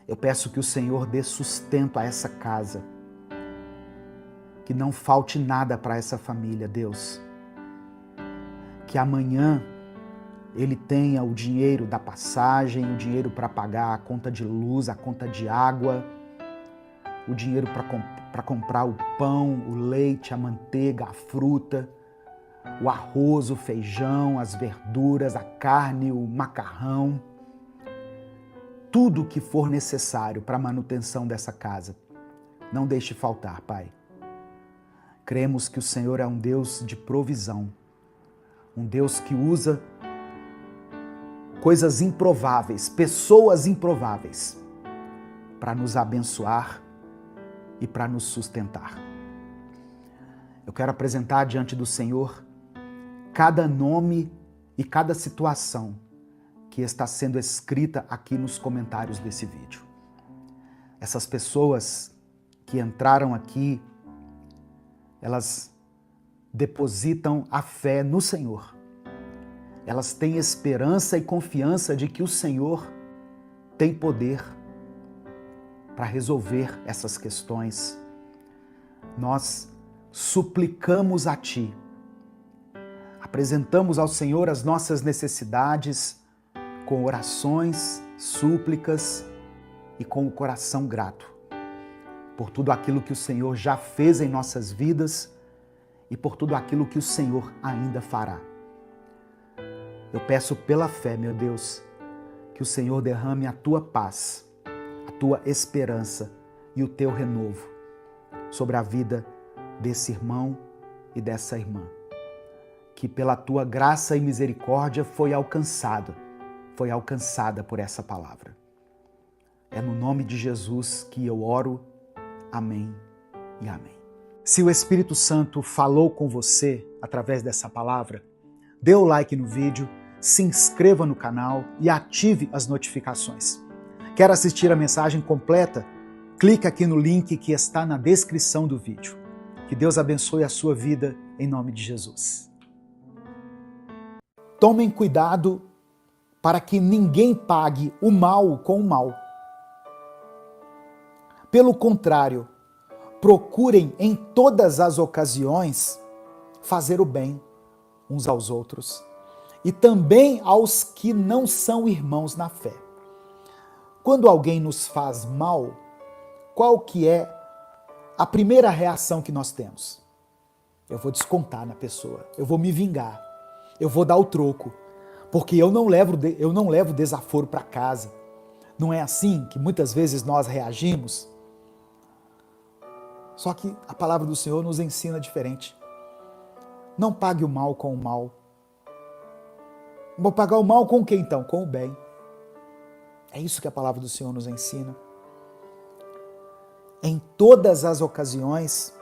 Eu peço que o Senhor dê sustento a essa casa, que não falte nada para essa família, Deus. Que amanhã ele tenha o dinheiro da passagem, o dinheiro para pagar a conta de luz, a conta de água, o dinheiro para comprar o pão, o leite, a manteiga, a fruta, o arroz, o feijão, as verduras, a carne, o macarrão. Tudo que for necessário para a manutenção dessa casa. Não deixe faltar, Pai. Cremos que o Senhor é um Deus de provisão, um Deus que usa coisas improváveis, pessoas improváveis, para nos abençoar e para nos sustentar. Eu quero apresentar diante do Senhor cada nome e cada situação que está sendo escrita aqui nos comentários desse vídeo. Essas pessoas que entraram aqui, elas depositam a fé no Senhor. Elas têm esperança e confiança de que o Senhor tem poder para resolver essas questões. Nós suplicamos a Ti, apresentamos ao Senhor as nossas necessidades com orações, súplicas e com o coração grato por tudo aquilo que o Senhor já fez em nossas vidas e por tudo aquilo que o Senhor ainda fará. Eu peço pela fé, meu Deus, que o Senhor derrame a Tua paz, a Tua esperança e o Teu renovo sobre a vida desse irmão e dessa irmã, que pela Tua graça e misericórdia foi alcançada por essa palavra. É no nome de Jesus que eu oro. Amém e amém. Se o Espírito Santo falou com você através dessa palavra, dê o like no vídeo, se inscreva no canal e ative as notificações. Quer assistir a mensagem completa? Clique aqui no link que está na descrição do vídeo. Que Deus abençoe a sua vida em nome de Jesus. Tomem cuidado para que ninguém pague o mal com o mal. Pelo contrário, procurem em todas as ocasiões fazer o bem uns aos outros e também aos que não são irmãos na fé. Quando alguém nos faz mal, qual que é a primeira reação que nós temos? Eu vou descontar na pessoa, eu vou me vingar, eu vou dar o troco, porque eu não levo desaforo para casa. Não é assim que muitas vezes nós reagimos? Só que a palavra do Senhor nos ensina diferente. Não pague o mal com o mal. Vou pagar o mal com o que então? Com o bem. É isso que a palavra do Senhor nos ensina. Em todas as ocasiões,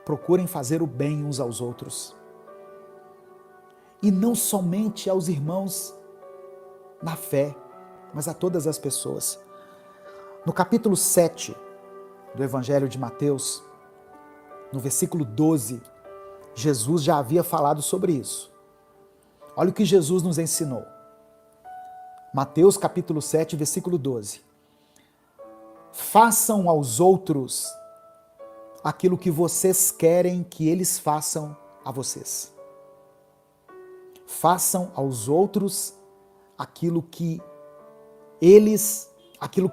procurem fazer o bem uns aos outros. E não somente aos irmãos na fé, mas a todas as pessoas. No capítulo 7 do Evangelho de Mateus, no versículo 12, Jesus já havia falado sobre isso. Olha o que Jesus nos ensinou. Mateus capítulo 7, versículo 12. Façam aos outros aquilo que vocês querem que eles façam a vocês. Façam aos outros aquilo que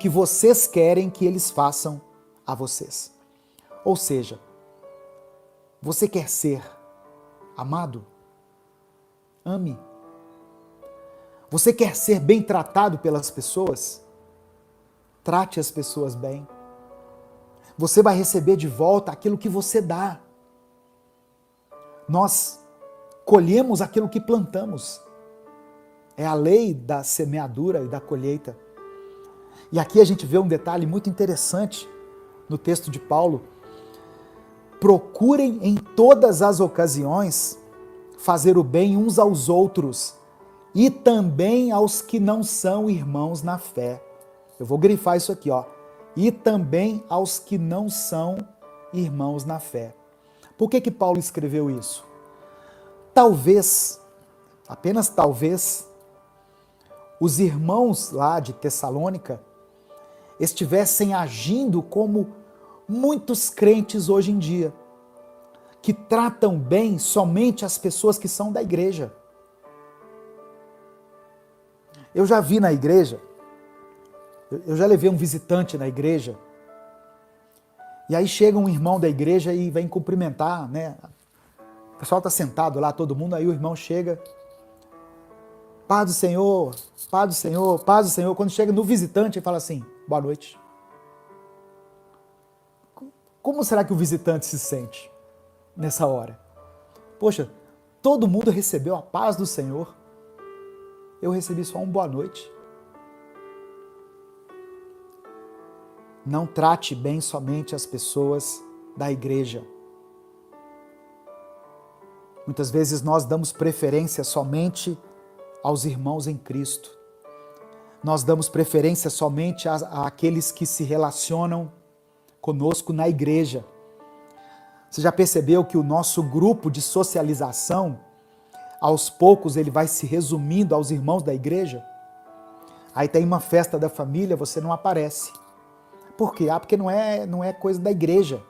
vocês querem que eles façam a vocês. Ou seja, você quer ser amado? Ame. Você quer ser bem tratado pelas pessoas? Trate as pessoas bem. Você vai receber de volta aquilo que você dá. Nós colhemos aquilo que plantamos. É a lei da semeadura e da colheita. E aqui a gente vê um detalhe muito interessante no texto de Paulo. Procurem em todas as ocasiões fazer o bem uns aos outros e também aos que não são irmãos na fé. Eu vou grifar isso aqui, ó. E também aos que não são irmãos na fé. Por que Paulo escreveu isso? Talvez, apenas talvez, os irmãos lá de Tessalônica estivessem agindo como muitos crentes hoje em dia, que tratam bem somente as pessoas que são da igreja. Eu já vi na igreja, eu já levei um visitante na igreja, e aí chega um irmão da igreja e vem cumprimentar, né? O pessoal está sentado lá, todo mundo, aí o irmão chega, paz do Senhor, paz do Senhor, paz do Senhor. Quando chega no visitante, ele fala assim, boa noite. Como será que o visitante se sente nessa hora? Poxa, todo mundo recebeu a paz do Senhor, eu recebi só um boa noite. Não trate bem somente as pessoas da igreja. Muitas vezes nós damos preferência somente aos irmãos em Cristo. Nós damos preferência somente àqueles que se relacionam conosco na igreja. Você já percebeu que o nosso grupo de socialização, aos poucos, ele vai se resumindo aos irmãos da igreja? Aí tem uma festa da família, você não aparece. Por quê? Porque não é coisa da igreja.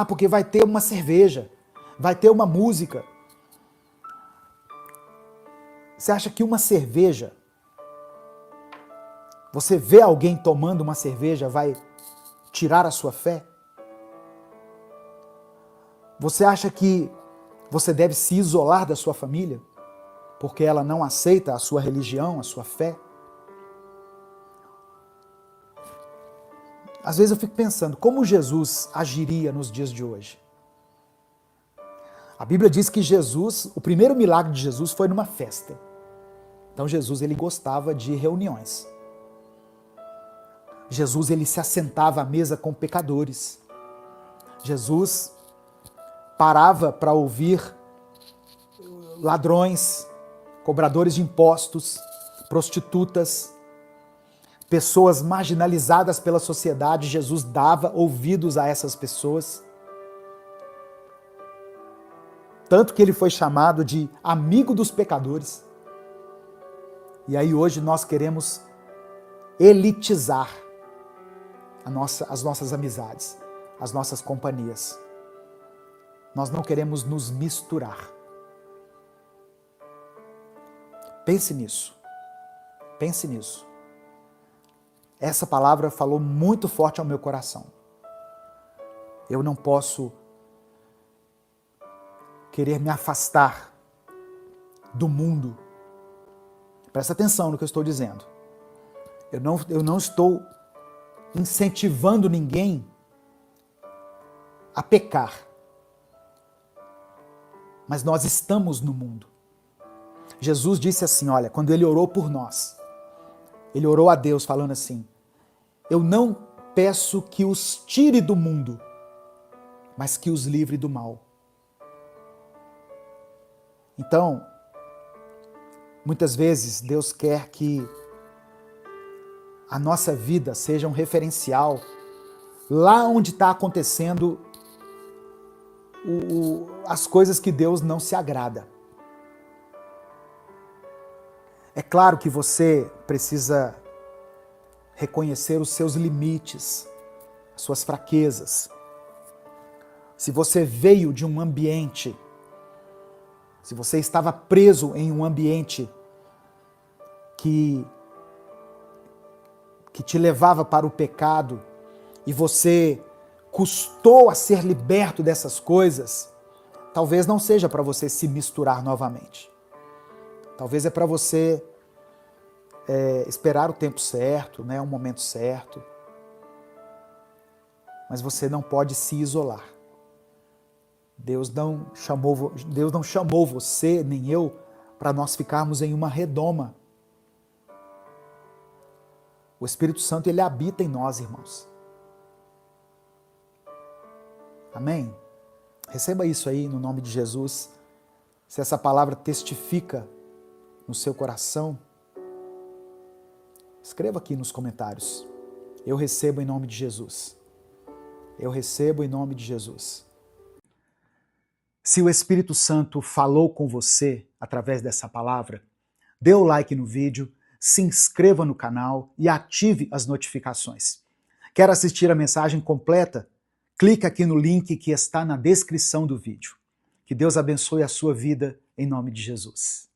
Porque vai ter uma cerveja, vai ter uma música. Você acha que uma cerveja, você vê alguém tomando uma cerveja, vai tirar a sua fé? Você acha que você deve se isolar da sua família, porque ela não aceita a sua religião, a sua fé? Às vezes eu fico pensando, como Jesus agiria nos dias de hoje? A Bíblia diz que Jesus, o primeiro milagre de Jesus foi numa festa. Então Jesus, ele gostava de reuniões. Jesus, ele se assentava à mesa com pecadores. Jesus parava para ouvir ladrões, cobradores de impostos, prostitutas, pessoas marginalizadas pela sociedade. Jesus dava ouvidos a essas pessoas. Tanto que ele foi chamado de amigo dos pecadores. E aí hoje nós queremos elitizar as nossas amizades, as nossas companhias. Nós não queremos nos misturar. Pense nisso. Pense nisso. Essa palavra falou muito forte ao meu coração. Eu não posso querer me afastar do mundo. Presta atenção no que eu estou dizendo. Eu não estou incentivando ninguém a pecar. Mas nós estamos no mundo. Jesus disse assim, olha, quando ele orou por nós, ele orou a Deus falando assim, eu não peço que os tire do mundo, mas que os livre do mal. Então, muitas vezes Deus quer que a nossa vida seja um referencial lá onde está acontecendo as coisas que Deus não se agrada. É claro que você precisa reconhecer os seus limites, as suas fraquezas. Se você veio de um ambiente, se você estava preso em um ambiente que te levava para o pecado e você custou a ser liberto dessas coisas, talvez não seja para você se misturar novamente. Talvez é para você esperar o tempo certo, né, o momento certo. Mas você não pode se isolar. Deus não chamou você, nem eu, para nós ficarmos em uma redoma. O Espírito Santo, ele habita em nós, irmãos. Amém? Receba isso aí no nome de Jesus. Se essa palavra testifica no seu coração, escreva aqui nos comentários. Eu recebo em nome de Jesus. Eu recebo em nome de Jesus. Se o Espírito Santo falou com você através dessa palavra, dê o like no vídeo, se inscreva no canal e ative as notificações. Quer assistir a mensagem completa? Clique aqui no link que está na descrição do vídeo. Que Deus abençoe a sua vida em nome de Jesus.